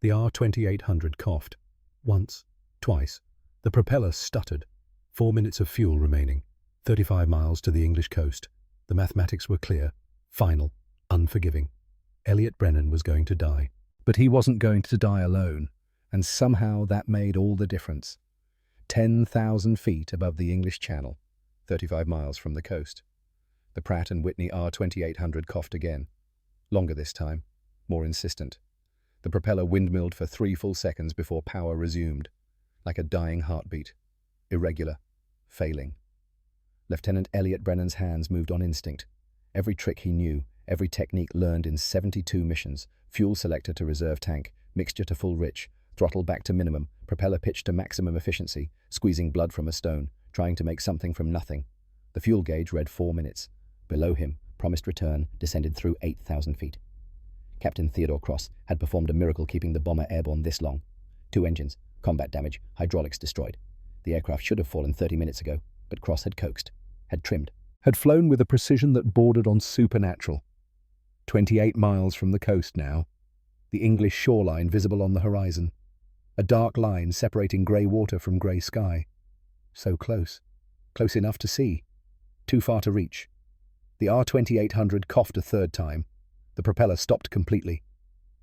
The R-2800 coughed. Once, twice. The propeller stuttered. 4 minutes of fuel remaining. 35 miles to the English coast. The mathematics were clear, final, unforgiving. Elliot Brennan was going to die. But he wasn't going to die alone, and somehow that made all the difference. 10,000 feet above the English Channel, 35 miles from the coast. The Pratt & Whitney R-2800 coughed again. Longer this time, more insistent. The propeller windmilled for 3 full seconds before power resumed, like a dying heartbeat. Irregular, failing. Lieutenant Elliot Brennan's hands moved on instinct. Every trick he knew, every technique learned in 72 missions, fuel selector to reserve tank, mixture to full rich, throttle back to minimum, propeller pitch to maximum efficiency, squeezing blood from a stone, trying to make something from nothing. The fuel gauge read 4 minutes. Below him, Promised Return descended through 8,000 feet. Captain Theodore Cross had performed a miracle keeping the bomber airborne this long. 2 engines, combat damage, hydraulics destroyed. The aircraft should have fallen 30 minutes ago, but Cross had coaxed, had trimmed, had flown with a precision that bordered on supernatural. 28 miles from the coast now. The English shoreline visible on the horizon. A dark line separating grey water from grey sky. So close. Close enough to see. Too far to reach. The R-2800 coughed a 3rd time. The propeller stopped completely.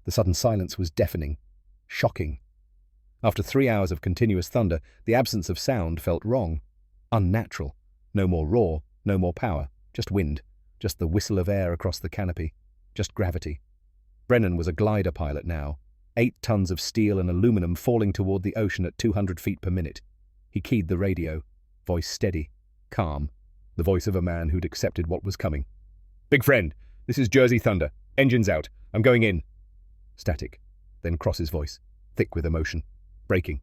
The sudden silence was deafening. Shocking. After 3 hours of continuous thunder, the absence of sound felt wrong. Unnatural. No more roar, no more power. Just wind. Just the whistle of air across the canopy. Just gravity. Brennan was a glider pilot now. 8 tons of steel and aluminum falling toward the ocean at 200 feet per minute. He keyed the radio. Voice steady. Calm. The voice of a man who'd accepted what was coming. "Big friend, this is Jersey Thunder. Engines out. I'm going in." Static. Then Cross's voice, thick with emotion. Braking.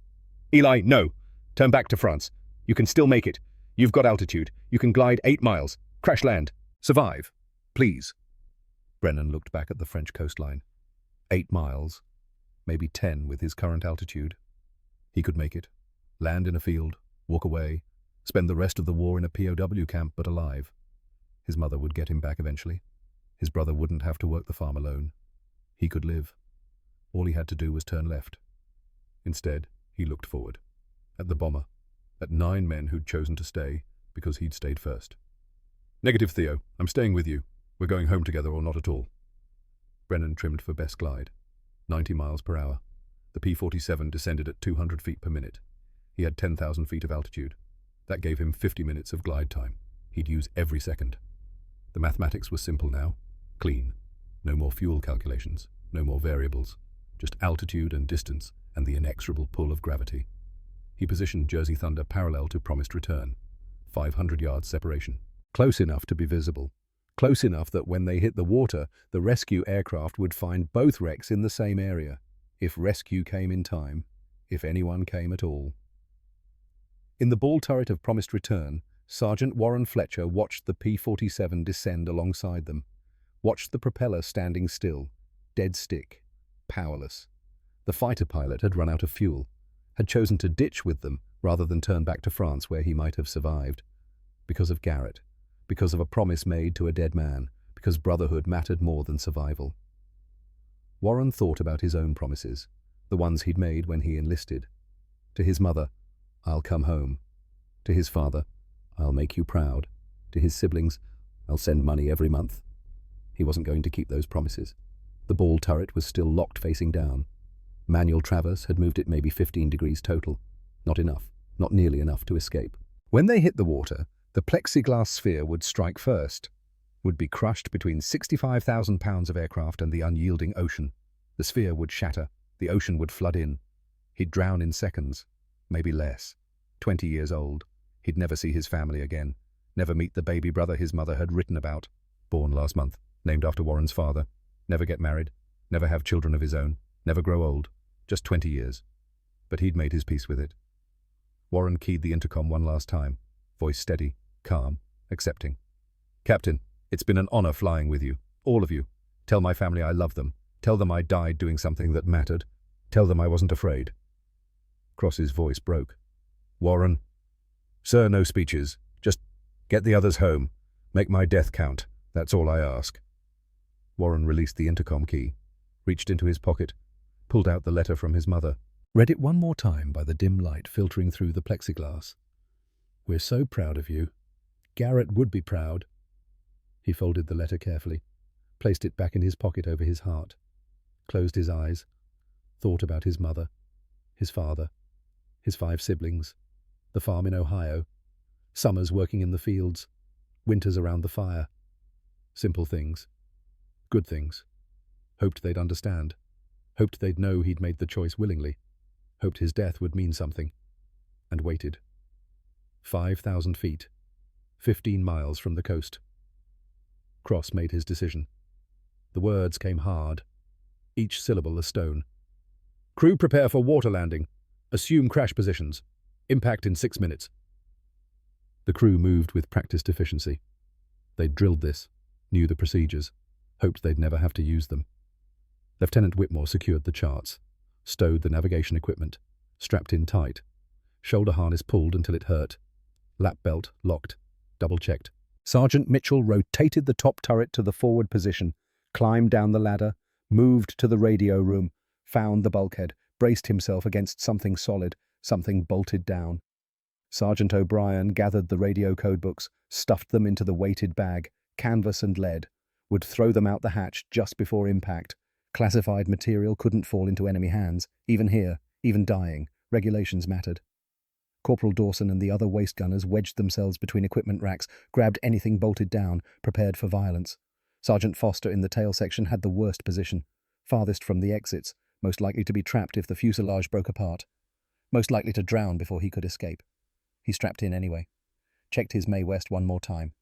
"Eli, no. Turn back to France. You can still make it. You've got altitude. You can glide 8 miles. Crash land. Survive. Please." Brennan looked back at the French coastline. 8 miles. Maybe 10 with his current altitude. He could make it. Land in a field. Walk away. Spend the rest of the war in a POW camp, but alive. His mother would get him back eventually. His brother wouldn't have to work the farm alone. He could live. All he had to do was turn left. Instead, he looked forward. At the bomber. At 9 men who'd chosen to stay because he'd stayed first. "Negative, Theo. I'm staying with you. We're going home together or not at all." Brennan trimmed for best glide. 90 miles per hour. The P-47 descended at 200 feet per minute. He had 10,000 feet of altitude. That gave him 50 minutes of glide time. He'd use every second. The mathematics was simple now. Clean. No more fuel calculations. No more variables. Just altitude and distance and the inexorable pull of gravity. He positioned Jersey Thunder parallel to Promised Return. 500 yards separation. Close enough to be visible. Close enough that when they hit the water, the rescue aircraft would find both wrecks in the same area, if rescue came in time, if anyone came at all. In the ball turret of promised return, Sergeant Warren Fletcher watched the P-47 descend alongside them, watched the propeller standing still, dead stick, powerless. The fighter pilot had run out of fuel, had chosen to ditch with them rather than turn back to France where he might have survived. Because of Garrett, because of a promise made to a dead man, because brotherhood mattered more than survival. Warren thought about his own promises, the ones he'd made when he enlisted. To his mother, "I'll come home." To his father, "I'll make you proud." To his siblings, "I'll send money every month." He wasn't going to keep those promises. The ball turret was still locked facing down. Manual traverse had moved it maybe 15 degrees total. Not enough, not nearly enough to escape. When they hit the water, the plexiglass sphere would strike first, would be crushed between 65,000 pounds of aircraft and the unyielding ocean. The sphere would shatter, the ocean would flood in. He'd drown in seconds, maybe less. 20 years old. He'd never see his family again, never meet the baby brother his mother had written about, born last month, named after Warren's father, never get married, never have children of his own, never grow old, just 20 years. But he'd made his peace with it. Warren keyed the intercom one last time, voice steady, calm, accepting. "Captain, it's been an honor flying with you, all of you. Tell my family I love them. Tell them I died doing something that mattered. Tell them I wasn't afraid." Cross's voice broke. "Warren." "Sir, no speeches. Just get the others home. Make my death count. That's all I ask." Warren released the intercom key, reached into his pocket, pulled out the letter from his mother, read it one more time by the dim light filtering through the plexiglass. "We're so proud of you. Garrett would be proud." He folded the letter carefully, placed it back in his pocket over his heart, closed his eyes, thought about his mother, his father, his 5 siblings, the farm in Ohio, summers working in the fields, winters around the fire. Simple things. Good things. Hoped they'd understand. Hoped they'd know he'd made the choice willingly. Hoped his death would mean something. And waited. 5,000 feet. 15 miles from the coast. Cross made his decision. The words came hard, each syllable a stone. "Crew prepare for water landing. Assume crash positions. Impact in 6 minutes." The crew moved with practiced efficiency. They'd drilled this, knew the procedures, hoped they'd never have to use them. Lieutenant Whitmore secured the charts, stowed the navigation equipment, strapped in tight, shoulder harness pulled until it hurt, lap belt locked, double-checked. Sergeant Mitchell rotated the top turret to the forward position, climbed down the ladder, moved to the radio room, found the bulkhead, braced himself against something solid, something bolted down. Sergeant O'Brien gathered the radio codebooks, stuffed them into the weighted bag, canvas and lead, would throw them out the hatch just before impact. Classified material couldn't fall into enemy hands, even here, even dying. Regulations mattered. Corporal Dawson and the other waist gunners wedged themselves between equipment racks, grabbed anything bolted down, prepared for violence. Sergeant Foster in the tail section had the worst position, farthest from the exits, most likely to be trapped if the fuselage broke apart, most likely to drown before he could escape. He strapped in anyway, checked his Mae West one more time,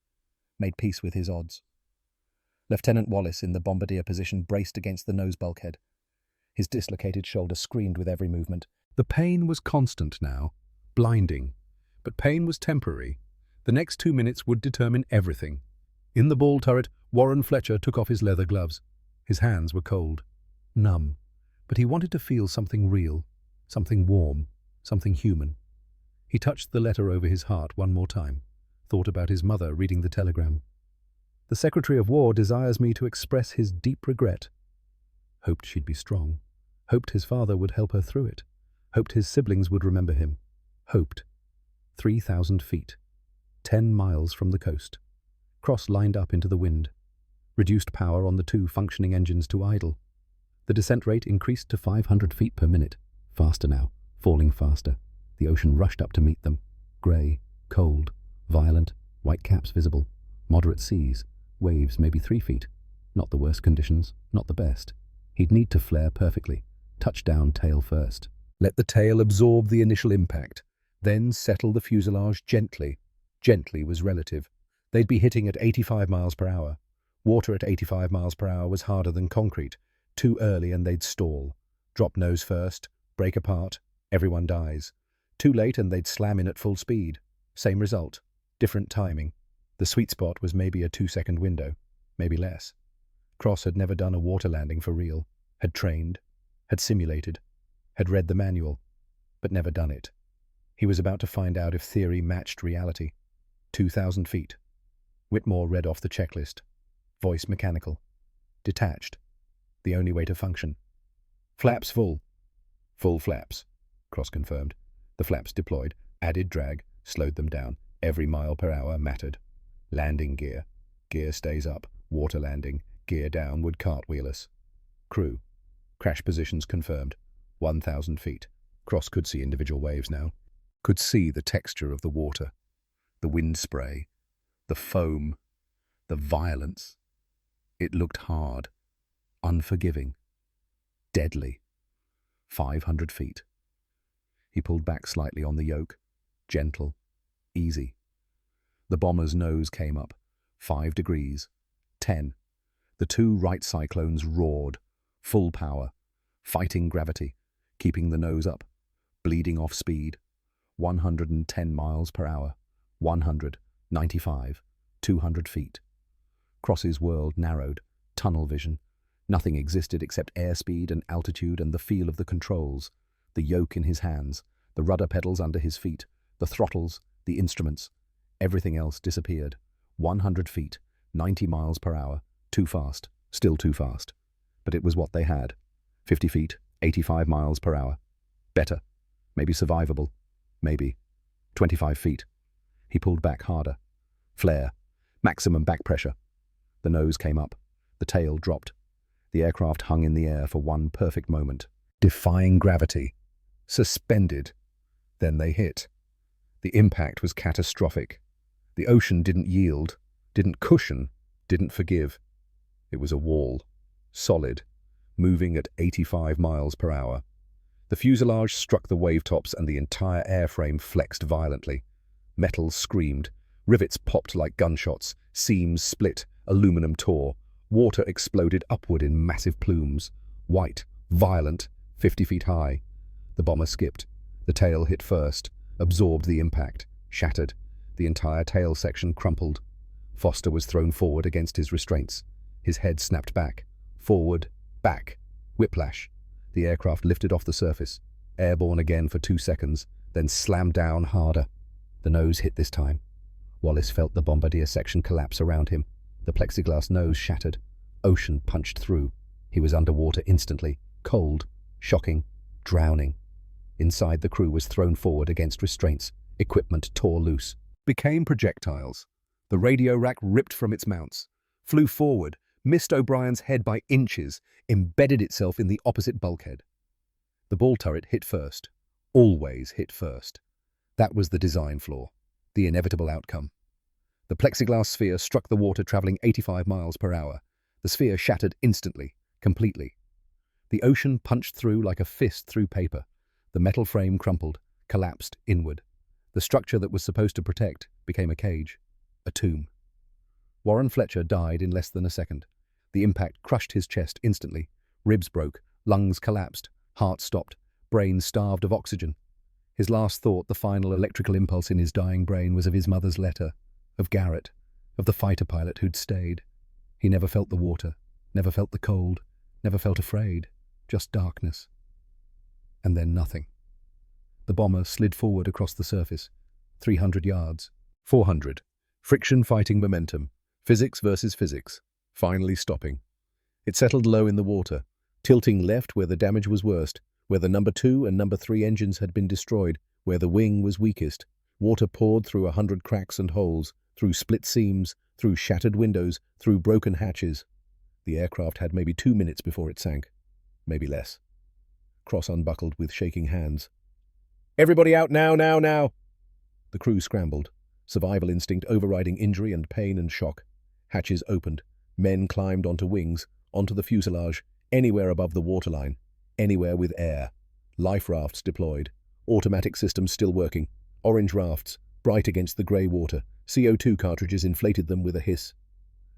made peace with his odds. Lieutenant Wallace in the bombardier position braced against the nose bulkhead. His dislocated shoulder screamed with every movement. The pain was constant now, blinding, but pain was temporary. The next 2 minutes would determine everything. In the ball turret, Warren Fletcher took off his leather gloves. His hands were cold, numb, but he wanted to feel something real, something warm, something human. He touched the letter over his heart one more time, thought about his mother reading the telegram. "The Secretary of War desires me to express his deep regret." Hoped she'd be strong. Hoped his father would help her through it. Hoped his siblings would remember him. Hoped. 3,000 feet. 10 miles from the coast. Cross lined up into the wind. Reduced power on the 2 functioning engines to idle. The descent rate increased to 500 feet per minute. Faster now, falling faster. The ocean rushed up to meet them. Grey, cold, violent, white caps visible. Moderate seas, waves maybe 3 feet. Not the worst conditions, not the best. He'd need to flare perfectly. Touchdown tail first. Let the tail absorb the initial impact. Then settle the fuselage gently. Gently was relative. They'd be hitting at 85 miles per hour. Water at 85 miles per hour was harder than concrete. Too early and they'd stall. Drop nose first, break apart, everyone dies. Too late and they'd slam in at full speed. Same result, different timing. The sweet spot was maybe a 2-second window, maybe less. Cross had never done a water landing for real, had trained, had simulated, had read the manual, but never done it. He was about to find out if theory matched reality. 2,000 feet. Whitmore read off the checklist. Voice mechanical. Detached. The only way to function. Flaps full. Full flaps, Cross confirmed. The flaps deployed, added drag, slowed them down. Every mile per hour mattered. Landing gear. Gear stays up. Water landing. Gear down would cartwheel us. Crew. Crash positions confirmed. 1,000 feet. Cross could see individual waves now. Could see the texture of the water. The wind spray. The foam. The violence. It looked hard. Unforgiving. Deadly. 500 feet. He pulled back slightly on the yoke. Gentle. Easy. The bomber's nose came up. 5 degrees. 10. The two right cyclones roared. Full power. Fighting gravity. Keeping the nose up. Bleeding off speed. 110 miles per hour. 100. 95. 200 feet. Cross's world narrowed. Tunnel vision. Nothing existed except airspeed and altitude and the feel of the controls. The yoke in his hands. The rudder pedals under his feet. The throttles. The instruments. Everything else disappeared. 100 feet. 90 miles per hour. Too fast. Still too fast. But it was what they had. 50 feet. 85 miles per hour. Better. Maybe survivable. Maybe. 25 feet. He pulled back harder. Flare. Maximum back pressure. The nose came up. The tail dropped. The aircraft hung in the air for one perfect moment. Defying gravity. Suspended. Then they hit. The impact was catastrophic. The ocean didn't yield, didn't cushion, didn't forgive. It was a wall. Solid. Moving at 85 miles per hour. The fuselage struck the wavetops and the entire airframe flexed violently. Metal screamed. Rivets popped like gunshots. Seams split. Aluminum tore. Water exploded upward in massive plumes. White. Violent. 50 feet high. The bomber skipped. The tail hit first. Absorbed the impact. Shattered. The entire tail section crumpled. Foster was thrown forward against his restraints. His head snapped back. Forward. Back. Whiplash. The aircraft lifted off the surface. Airborne again for 2 seconds. Then slammed down harder. The nose hit this time. Wallace felt the bombardier section collapse around him. The plexiglass nose shattered. Ocean punched through. He was underwater instantly. Cold. Shocking. Drowning. Inside, the crew was thrown forward against restraints. Equipment tore loose. Became projectiles. The radio rack ripped from its mounts. Flew forward. Missed O'Brien's head by inches. Embedded itself in the opposite bulkhead. The ball turret hit first. Always hit first. That was the design flaw. The inevitable outcome. The plexiglass sphere struck the water traveling 85 miles per hour. The sphere shattered instantly, completely. The ocean punched through like a fist through paper. The metal frame crumpled, collapsed inward. The structure that was supposed to protect became a cage, a tomb. Warren Fletcher died in less than a second. The impact crushed his chest instantly. Ribs broke, lungs collapsed, heart stopped, brain starved of oxygen. His last thought, the final electrical impulse in his dying brain, was of his mother's letter, of Garrett, of the fighter pilot who'd stayed. He never felt the water, never felt the cold, never felt afraid, just darkness. And then nothing. The bomber slid forward across the surface. 300 yards. 400. Friction fighting momentum. Physics versus physics. Finally stopping. It settled low in the water, tilting left where the damage was worst, where the number 2 and number 3 engines had been destroyed, where the wing was weakest. Water poured through 100 cracks and holes, through split seams, through shattered windows, through broken hatches. The aircraft had maybe 2 minutes before it sank. Maybe less. Cross unbuckled with shaking hands. "Everybody out now, now, now!" The crew scrambled, survival instinct overriding injury and pain and shock. Hatches opened. Men climbed onto wings, onto the fuselage, anywhere above the waterline, anywhere with air. Life rafts deployed. Automatic systems still working. Orange rafts, bright against the grey water. CO2 cartridges inflated them with a hiss.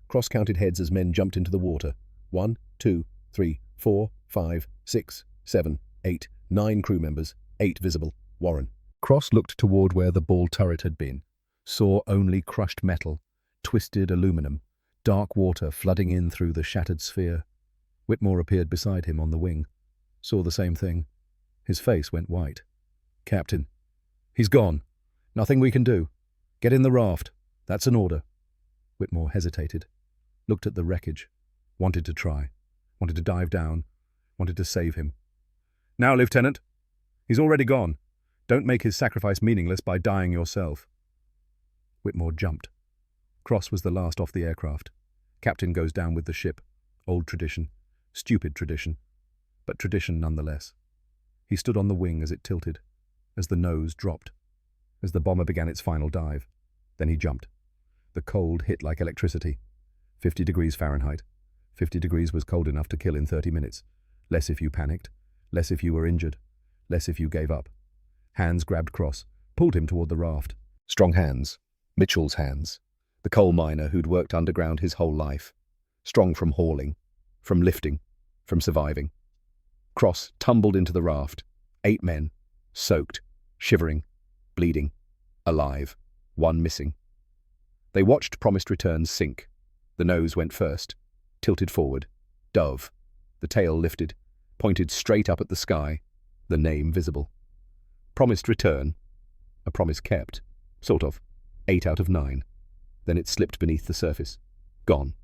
Cross counted heads as men jumped into the water. 1, 2, 3, 4, 5, 6, 7, 8, 9 crew members, 8 visible. Warren. Cross looked toward where the ball turret had been, saw only crushed metal, twisted aluminum, dark water flooding in through the shattered sphere. Whitmore appeared beside him on the wing, saw the same thing. His face went white. "Captain, he's gone. Nothing we can do. Get in the raft. That's an order." Whitmore hesitated, looked at the wreckage, wanted to try, wanted to dive down, wanted to save him. "Now, Lieutenant. He's already gone. Don't make his sacrifice meaningless by dying yourself." Whitmore jumped. Cross was the last off the aircraft. Captain goes down with the ship. Old tradition. Stupid tradition. But tradition nonetheless. He stood on the wing as it tilted, as the nose dropped, as the bomber began its final dive. Then he jumped. The cold hit like electricity. 50 degrees Fahrenheit. 50 degrees was cold enough to kill in 30 minutes. Less if you panicked. Less if you were injured. Less if you gave up. Hands grabbed Cross, pulled him toward the raft. Strong hands. Mitchell's hands. The coal miner who'd worked underground his whole life. Strong from hauling, from lifting, from surviving. Cross tumbled into the raft. 8 men, soaked, shivering, bleeding, alive, 1 missing. They watched Promised Return sink. The nose went first, tilted forward. Dove. The tail lifted, pointed straight up at the sky, the name visible. Promised Return. A promise kept. Sort of. 8 out of 9. Then it slipped beneath the surface. Gone.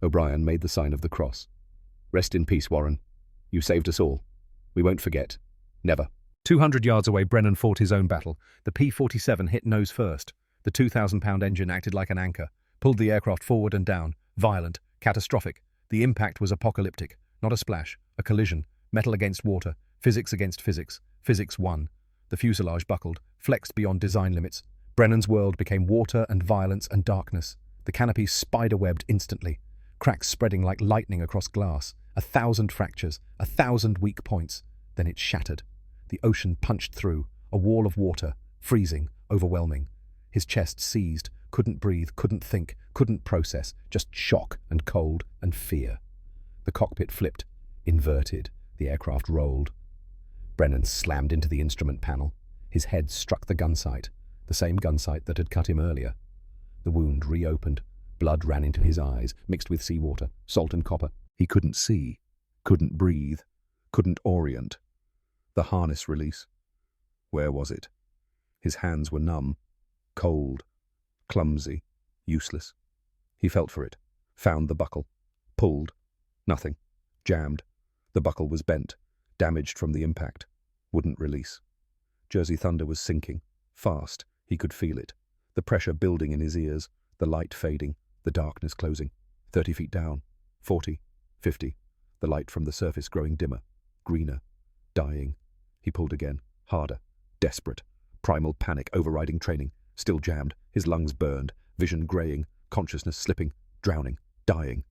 O'Brien made the sign of the cross. "Rest in peace, Warren. You saved us all. We won't forget. Never." 200 yards away, Brennan fought his own battle. The P-47 hit nose first. The 2,000-pound engine acted like an anchor, pulled the aircraft forward and down. Violent, catastrophic. The impact was apocalyptic. Not a splash, a collision. Metal against water. Physics against physics. Physics won. The fuselage buckled, flexed beyond design limits. Brennan's world became water and violence and darkness. The canopy spider-webbed instantly. Cracks spreading like lightning across glass. 1,000 fractures, 1,000 weak points. Then it shattered. The ocean punched through, a wall of water, freezing, overwhelming. His chest seized, couldn't breathe, couldn't think, couldn't process, just shock and cold and fear. The cockpit flipped, inverted. The aircraft rolled. Brennan slammed into the instrument panel. His head struck the gun sight, the same gun sight that had cut him earlier. The wound reopened. Blood ran into his eyes, mixed with seawater, salt and copper. He couldn't see, couldn't breathe, couldn't orient. The harness release. Where was it? His hands were numb, cold, clumsy, useless. He felt for it, found the buckle, pulled. Nothing. Jammed. The buckle was bent, damaged from the impact. Wouldn't release. Jersey Thunder was sinking, fast. He could feel it. The pressure building in his ears, the light fading, the darkness closing. 30 feet down, 40, 50. The light from the surface growing dimmer, greener, dying. He pulled again, harder, desperate. Primal panic overriding training, still jammed, his lungs burned, vision graying, consciousness slipping, drowning, dying.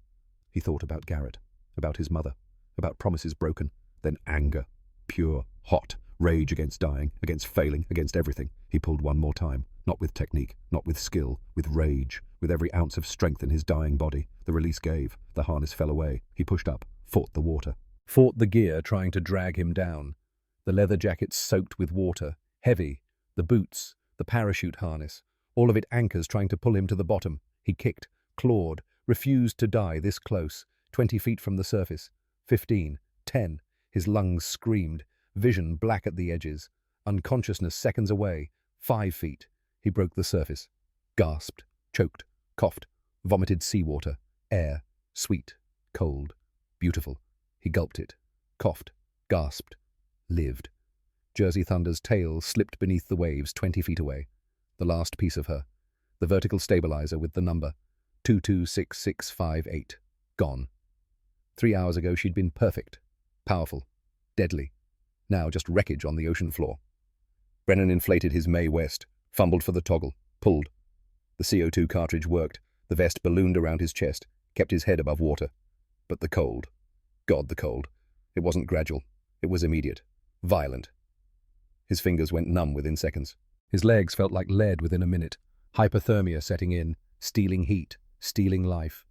He thought about Garrett, about his mother, about promises broken, then anger, pure, hot, rage against dying, against failing, against everything. He pulled one more time, not with technique, not with skill, with rage, with every ounce of strength in his dying body. The release gave, the harness fell away. He pushed up, fought the water, fought the gear trying to drag him down. The leather jacket soaked with water, heavy, the boots, the parachute harness, all of it anchors trying to pull him to the bottom. He kicked, clawed, refused to die this close, 20 feet from the surface, 15, 10. His lungs screamed, vision black at the edges, unconsciousness seconds away, 5 feet. He broke the surface, gasped, choked, coughed, vomited seawater, air, sweet, cold, beautiful. He gulped it, coughed, gasped, lived. Jersey Thunder's tail slipped beneath the waves 20 feet away. The last piece of her, the vertical stabilizer with the number 226658, gone. 3 hours ago she'd been perfect, powerful, deadly. Now just wreckage on the ocean floor. Brennan inflated his Mae West, fumbled for the toggle, pulled. The CO2 cartridge worked, the vest ballooned around his chest, kept his head above water. But the cold. God, the cold. It wasn't gradual. It was immediate. Violent. His fingers went numb within seconds. His legs felt like lead within a minute, hypothermia setting in, stealing heat, stealing life.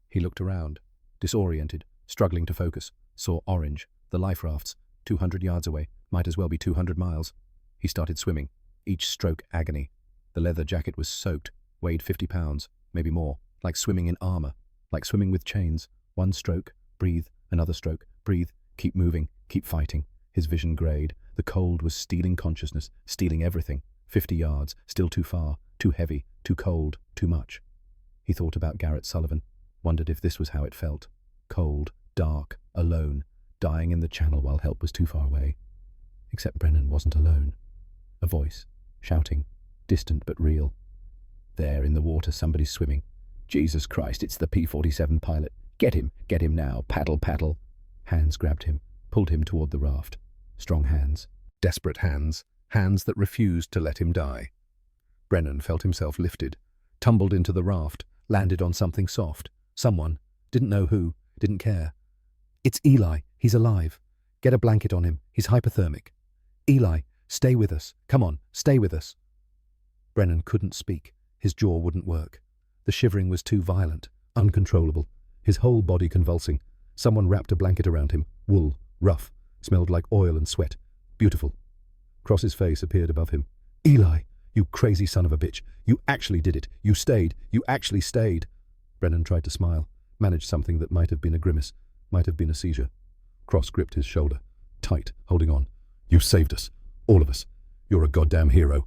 He looked around, disoriented, struggling to focus, saw orange, the life rafts, 200 yards away, might as well be 200 miles. He started swimming, each stroke agony. The leather jacket was soaked, weighed 50 pounds, maybe more, like swimming in armor, like swimming with chains. One stroke, breathe, another stroke, breathe, keep moving, keep fighting. His vision greyed. The cold was stealing consciousness, stealing everything. 50 yards, still too far, too heavy, too cold, too much. He thought about Garrett Sullivan, wondered if this was how it felt. Cold, dark, alone, dying in the channel while help was too far away. Except Brennan wasn't alone. A voice, shouting, distant but real. There in the water somebody's swimming. Jesus Christ, it's the P-47 pilot. Get him now, paddle, paddle. Hands grabbed him, pulled him toward the raft. Strong hands, desperate hands, hands that refused to let him die. Brennan felt himself lifted, tumbled into the raft, landed on something soft. Someone, didn't know who, didn't care. It's Eli, he's alive. Get a blanket on him, he's hypothermic. Eli, stay with us, come on, stay with us. Brennan couldn't speak, his jaw wouldn't work. The shivering was too violent, uncontrollable, his whole body convulsing. Someone wrapped a blanket around him, wool, rough, smelled like oil and sweat. Beautiful. Cross's face appeared above him. Eli, you crazy son of a bitch, you actually did it, you actually stayed. Brennan tried to smile, managed something that might have been a grimace, might have been a seizure. Cross gripped his shoulder, tight, holding on. You saved us, all of us. You're a goddamn hero.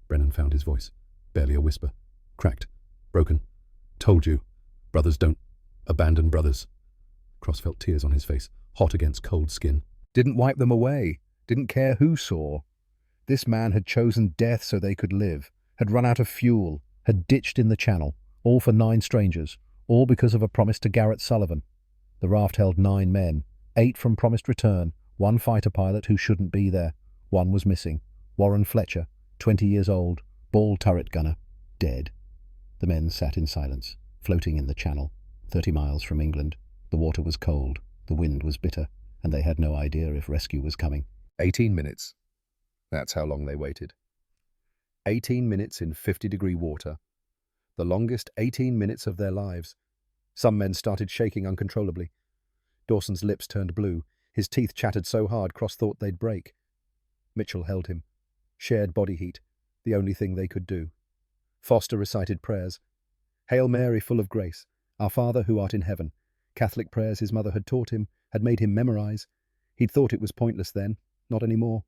Brennan found his voice, barely a whisper, cracked, broken. Told you, brothers don't abandon brothers. Cross felt tears on his face, hot against cold skin. Didn't wipe them away, didn't care who saw. This man had chosen death so they could live, had run out of fuel, had ditched in the channel, all for 9 strangers, all because of a promise to Garrett Sullivan. The raft held 9 men, 8 from promised return, 1 fighter pilot who shouldn't be there. 1 was missing. Warren Fletcher, 20 years old, ball turret gunner, dead. The men sat in silence, floating in the channel, 30 miles from England. The water was cold, the wind was bitter, and they had no idea if rescue was coming. 18 minutes. That's how long they waited. 18 minutes in 50-degree water. The longest 18 minutes of their lives. Some men started shaking uncontrollably. Dawson's lips turned blue. His teeth chattered so hard Cross thought they'd break. Mitchell held him. Shared body heat, the only thing they could do. Foster recited prayers. Hail Mary, full of grace, our Father who art in heaven. Catholic prayers his mother had taught him, had made him memorize. He'd thought it was pointless then, not anymore.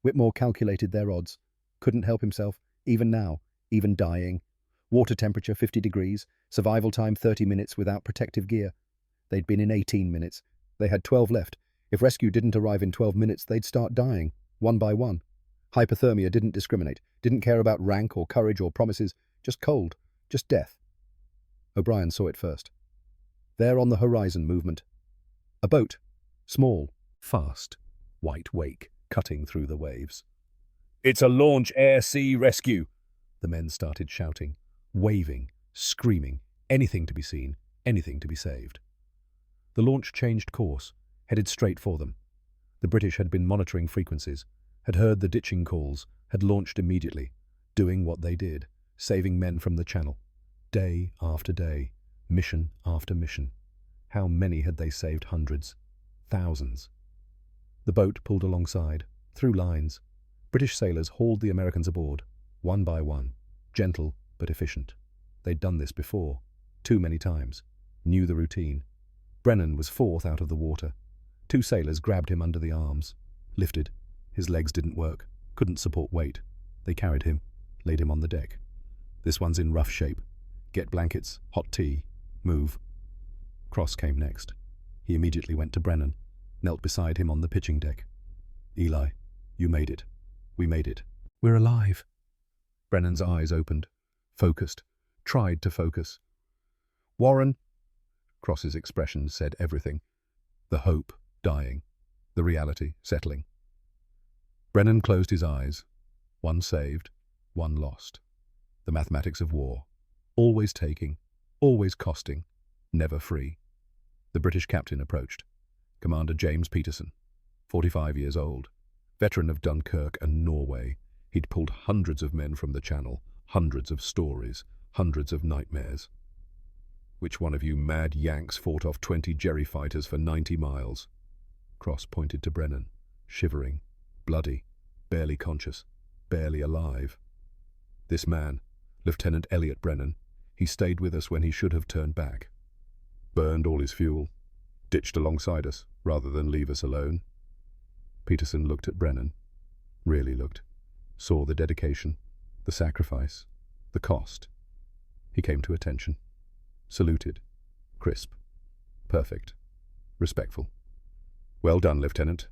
Whitmore calculated their odds. Couldn't help himself, even now, even dying. Water temperature 50 degrees, survival time 30 minutes without protective gear. They'd been in 18 minutes. They had 12 left. If rescue didn't arrive in 12 minutes, they'd start dying, one by one. Hypothermia didn't discriminate, didn't care about rank or courage or promises, just cold, just death. O'Brien saw it first. There on the horizon movement. A boat, small, fast, white wake, cutting through the waves. It's a launch air sea rescue, the men started shouting, waving, screaming, anything to be seen, anything to be saved. The launch changed course, headed straight for them. The British had been monitoring frequencies, had heard the ditching calls, had launched immediately, doing what they did, saving men from the channel. Day after day, mission after mission. How many had they saved? Hundreds, thousands. The boat pulled alongside, through lines. British sailors hauled the Americans aboard, one by one, gentle but efficient. They'd done this before, too many times, knew the routine. Brennan was 4th out of the water. 2 sailors grabbed him under the arms, lifted. His legs didn't work, couldn't support weight. They carried him, laid him on the deck. This one's in rough shape. Get blankets, hot tea, move. Cross came next. He immediately went to Brennan, knelt beside him on the pitching deck. Eli, you made it. We made it. We're alive. Brennan's eyes opened, focused, tried to focus. Warren. Cross's expression said everything. The hope dying, the reality settling. Brennan closed his eyes. 1 saved, 1 lost. The mathematics of war. Always taking, always costing, never free. The British captain approached. Commander James Peterson, 45 years old, veteran of Dunkirk and Norway. He'd pulled hundreds of men from the Channel, hundreds of stories, hundreds of nightmares. Which one of you mad Yanks fought off 20 Jerry fighters for 90 miles? Cross pointed to Brennan, shivering, bloody, barely conscious, barely alive. This man, Lieutenant Elliot Brennan, he stayed with us when he should have turned back. Burned all his fuel, ditched alongside us rather than leave us alone. Peterson looked at Brennan, really looked, saw the dedication, the sacrifice, the cost. He came to attention, saluted, crisp, perfect, respectful. Well done, Lieutenant.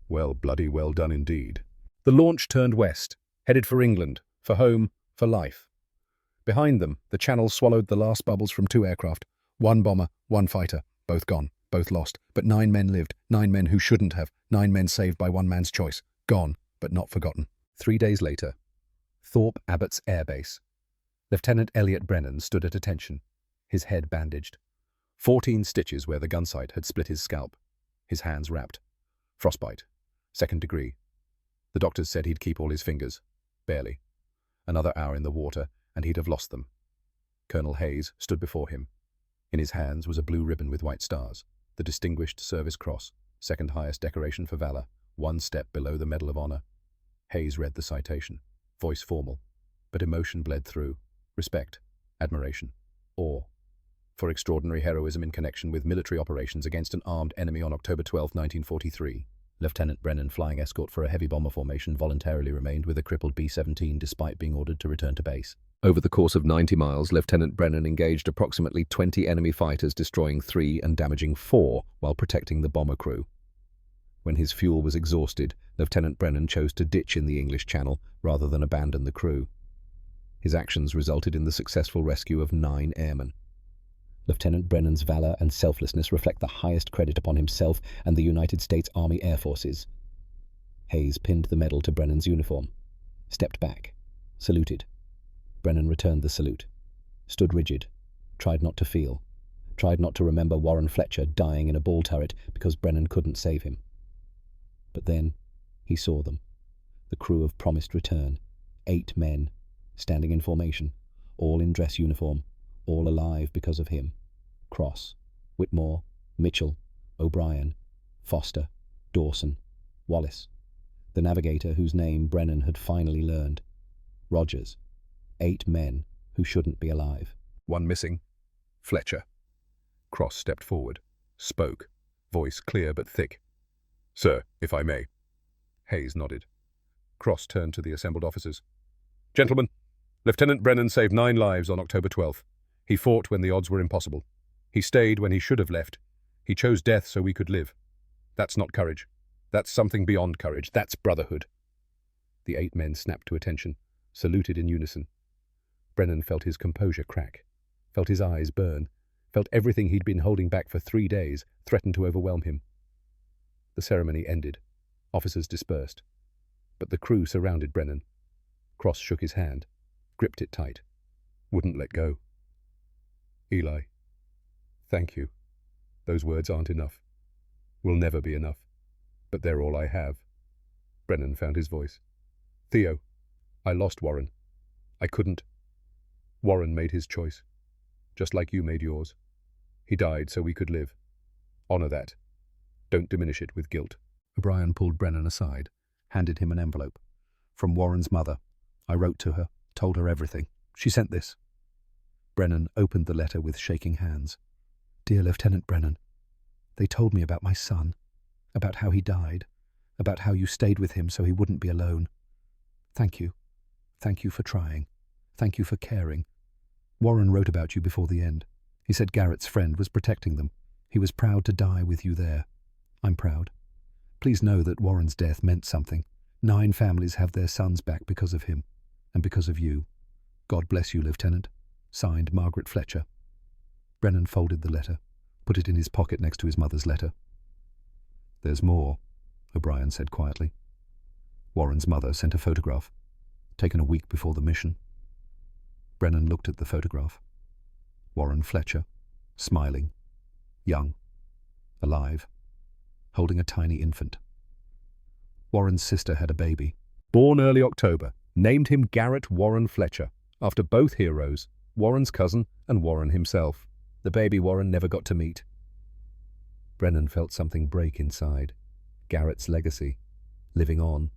Well, bloody well done indeed. The launch turned west, headed for England, for home, for life. Behind them, the Channel swallowed the last bubbles from 2 aircraft, 1 bomber, 1 fighter, both gone, both lost, but 9 men lived, 9 men who shouldn't have, 9 men saved by 1 man's choice, gone, but not forgotten. 3 days later, Thorpe Abbotts Air Base. Lieutenant Elliot Brennan stood at attention, his head bandaged. 14 stitches where the gun sight had split his scalp, his hands wrapped. Frostbite, 2nd degree. The doctors said he'd keep all his fingers, barely. Another hour in the water, and he'd have lost them. Colonel Hayes stood before him. In his hands was a blue ribbon with white stars, the Distinguished Service Cross, 2nd highest decoration for valor, 1 step below the Medal of Honor. Hayes read the citation, voice formal, but emotion bled through. Respect, admiration, awe. For extraordinary heroism in connection with military operations against an armed enemy on October 12, 1943. Lieutenant Brennan, flying escort for a heavy bomber formation, voluntarily remained with a crippled B-17 despite being ordered to return to base. Over the course of 90 miles, Lieutenant Brennan engaged approximately 20 enemy fighters, destroying 3 and damaging 4 while protecting the bomber crew. When his fuel was exhausted, Lieutenant Brennan chose to ditch in the English Channel rather than abandon the crew. His actions resulted in the successful rescue of 9 airmen. Lieutenant Brennan's valor and selflessness reflect the highest credit upon himself and the United States Army Air Forces. Hayes pinned the medal to Brennan's uniform, stepped back, saluted. Brennan returned the salute, stood rigid, tried not to feel, tried not to remember Warren Fletcher dying in a ball turret because Brennan couldn't save him. But then he saw them, the crew of promised return, 8 men, standing in formation, all in dress uniform, all alive because of him. Cross, Whitmore, Mitchell, O'Brien, Foster, Dawson, Wallace, the navigator whose name Brennan had finally learned, Rogers. 8 men who shouldn't be alive. 1 missing, Fletcher. Cross stepped forward, spoke, voice clear but thick. Sir, if I may. Hayes nodded. Cross turned to the assembled officers. Gentlemen, Lieutenant Brennan saved 9 lives on October 12th. He fought when the odds were impossible. He stayed when he should have left. He chose death so we could live. That's not courage. That's something beyond courage. That's brotherhood. The 8 men snapped to attention, saluted in unison. Brennan felt his composure crack, felt his eyes burn, felt everything he'd been holding back for 3 days threaten to overwhelm him. The ceremony ended. Officers dispersed. But the crew surrounded Brennan. Cross shook his hand, gripped it tight, wouldn't let go. Eli, thank you. Those words aren't enough. Will never be enough. But they're all I have. Brennan found his voice. Theo, I lost Warren. I couldn't. Warren made his choice, just like you made yours. He died so we could live. Honor that. Don't diminish it with guilt. O'Brien pulled Brennan aside, handed him an envelope. From Warren's mother. I wrote to her, told her everything. She sent this. Brennan opened the letter with shaking hands. Dear Lieutenant Brennan, they told me about my son, about how he died, about how you stayed with him so he wouldn't be alone. Thank you. Thank you for trying. Thank you for caring. Warren wrote about you before the end. He said Garrett's friend was protecting them. He was proud to die with you there. I'm proud. Please know that Warren's death meant something. 9 families have their sons back because of him, and because of you. God bless you, Lieutenant. Signed, Margaret Fletcher. Brennan folded the letter, put it in his pocket next to his mother's letter. There's more, O'Brien said quietly. Warren's mother sent a photograph, taken a week before the mission. Brennan looked at the photograph. Warren Fletcher, smiling, young, alive, holding a tiny infant. Warren's sister had a baby, Born early October, named him Garrett Warren Fletcher, after both heroes, Warren's cousin and Warren himself. The baby Warren never got to meet. Brennan felt something break inside. Garrett's legacy, living on,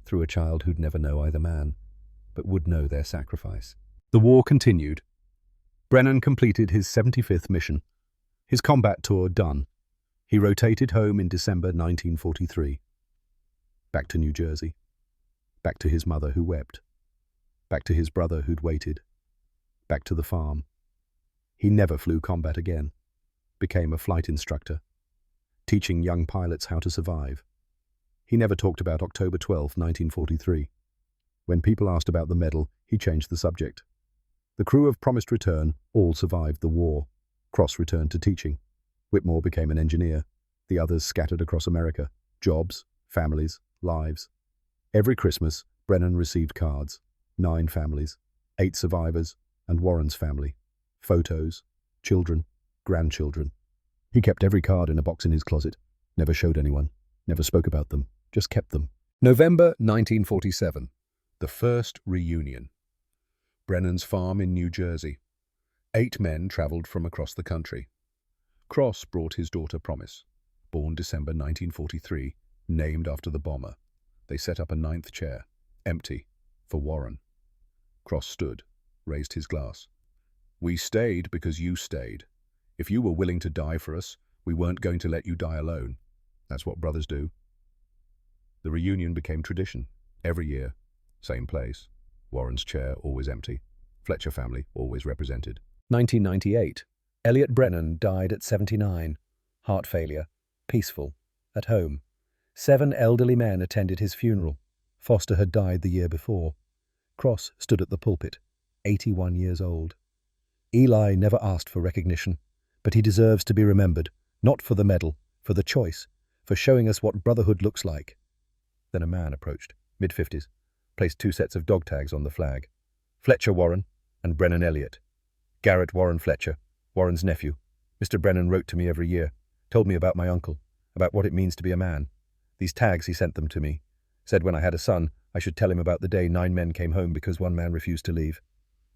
through a child who'd never know either man, but would know their sacrifice. The war continued. Brennan completed his 75th mission. His combat tour done, he rotated home in December 1943. Back to New Jersey. Back to his mother who wept. Back to his brother who'd waited. Back to the farm. He never flew combat again. Became a flight instructor, teaching young pilots how to survive. He never talked about October 12, 1943. When people asked about the medal, he changed the subject. The crew of Promised Return all survived the war. Cross returned to teaching. Whitmore became an engineer. The others scattered across America. Jobs, families, lives. Every Christmas, Brennan received cards. 9 families, 8 survivors, and Warren's family. Photos, children, grandchildren. He kept every card in a box in his closet. Never showed anyone. Never spoke about them. Just kept them. November 1947. The first reunion. Brennan's farm in New Jersey. 8 men travelled from across the country. Cross brought his daughter Promise, born December 1943, named after the bomber. They set up a 9th chair, empty, for Warren. Cross stood, raised his glass. "We stayed because you stayed. If you were willing to die for us, we weren't going to let you die alone. That's what brothers do." The reunion became tradition. Every year, same place. Warren's chair always empty. Fletcher family always represented. 1998. Elliot Brennan died at 79. Heart failure. Peaceful. At home. 7 elderly men attended his funeral. Foster had died the year before. Cross stood at the pulpit, 81 years old. Eli never asked for recognition, but he deserves to be remembered, not for the medal, for the choice, for showing us what brotherhood looks like. Then a man approached, mid-50s, placed 2 sets of dog tags on the flag. Fletcher Warren and Brennan Elliott. Garrett Warren Fletcher, Warren's nephew. Mr. Brennan wrote to me every year, told me about my uncle, about what it means to be a man. These tags, he sent them to me. Said when I had a son, I should tell him about the day 9 men came home because 1 man refused to leave.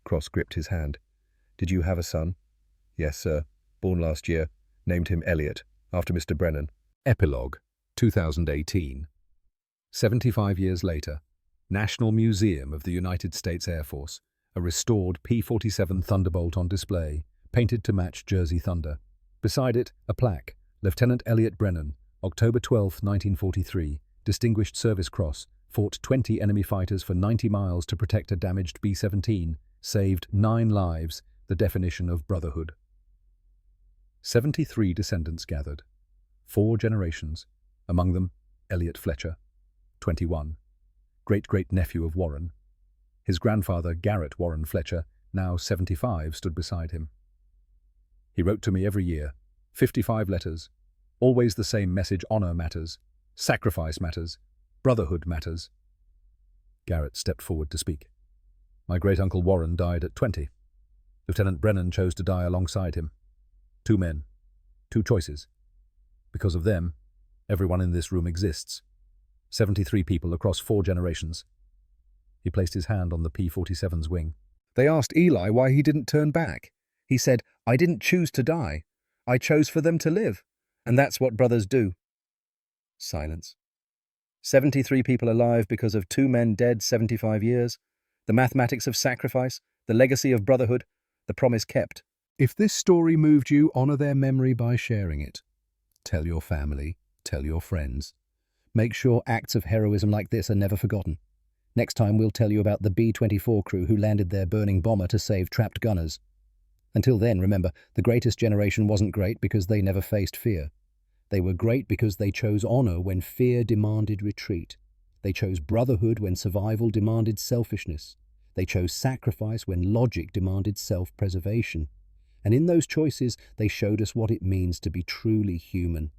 Cross gripped his hand. "Did you have a son?" "Yes, sir. Born last year. Named him Elliot, after Mr. Brennan." Epilogue, 2018. 75 years later, National Museum of the United States Air Force, a restored P-47 Thunderbolt on display, painted to match Jersey Thunder. Beside it, a plaque, Lieutenant Elliot Brennan, October 12, 1943, Distinguished Service Cross, fought 20 enemy fighters for 90 miles to protect a damaged B-17, saved 9 lives, the definition of brotherhood. 73 descendants gathered. 4 generations, among them Elliot Fletcher, 21, great-great-nephew of Warren. His grandfather, Garrett Warren Fletcher, now 75, stood beside him. He wrote to me every year, 55 letters, always the same message: honor matters, sacrifice matters, brotherhood matters. Garrett stepped forward to speak. My great-uncle Warren died at 20. Lieutenant Brennan chose to die alongside him. 2 men, 2 choices. Because of them, everyone in this room exists. 73 people across 4 generations. He placed his hand on the P-47's wing. They asked Eli why he didn't turn back. He said, "I didn't choose to die. I chose for them to live. And that's what brothers do." Silence. 73 people alive because of 2 men dead 75 years. The mathematics of sacrifice, the legacy of brotherhood, the promise kept. If this story moved you, honor their memory by sharing it. Tell your family, tell your friends. Make sure acts of heroism like this are never forgotten. Next time we'll tell you about the B-24 crew who landed their burning bomber to save trapped gunners. Until then, remember, the greatest generation wasn't great because they never faced fear. They were great because they chose honor when fear demanded retreat. They chose brotherhood when survival demanded selfishness. They chose sacrifice when logic demanded self-preservation. And in those choices, they showed us what it means to be truly human.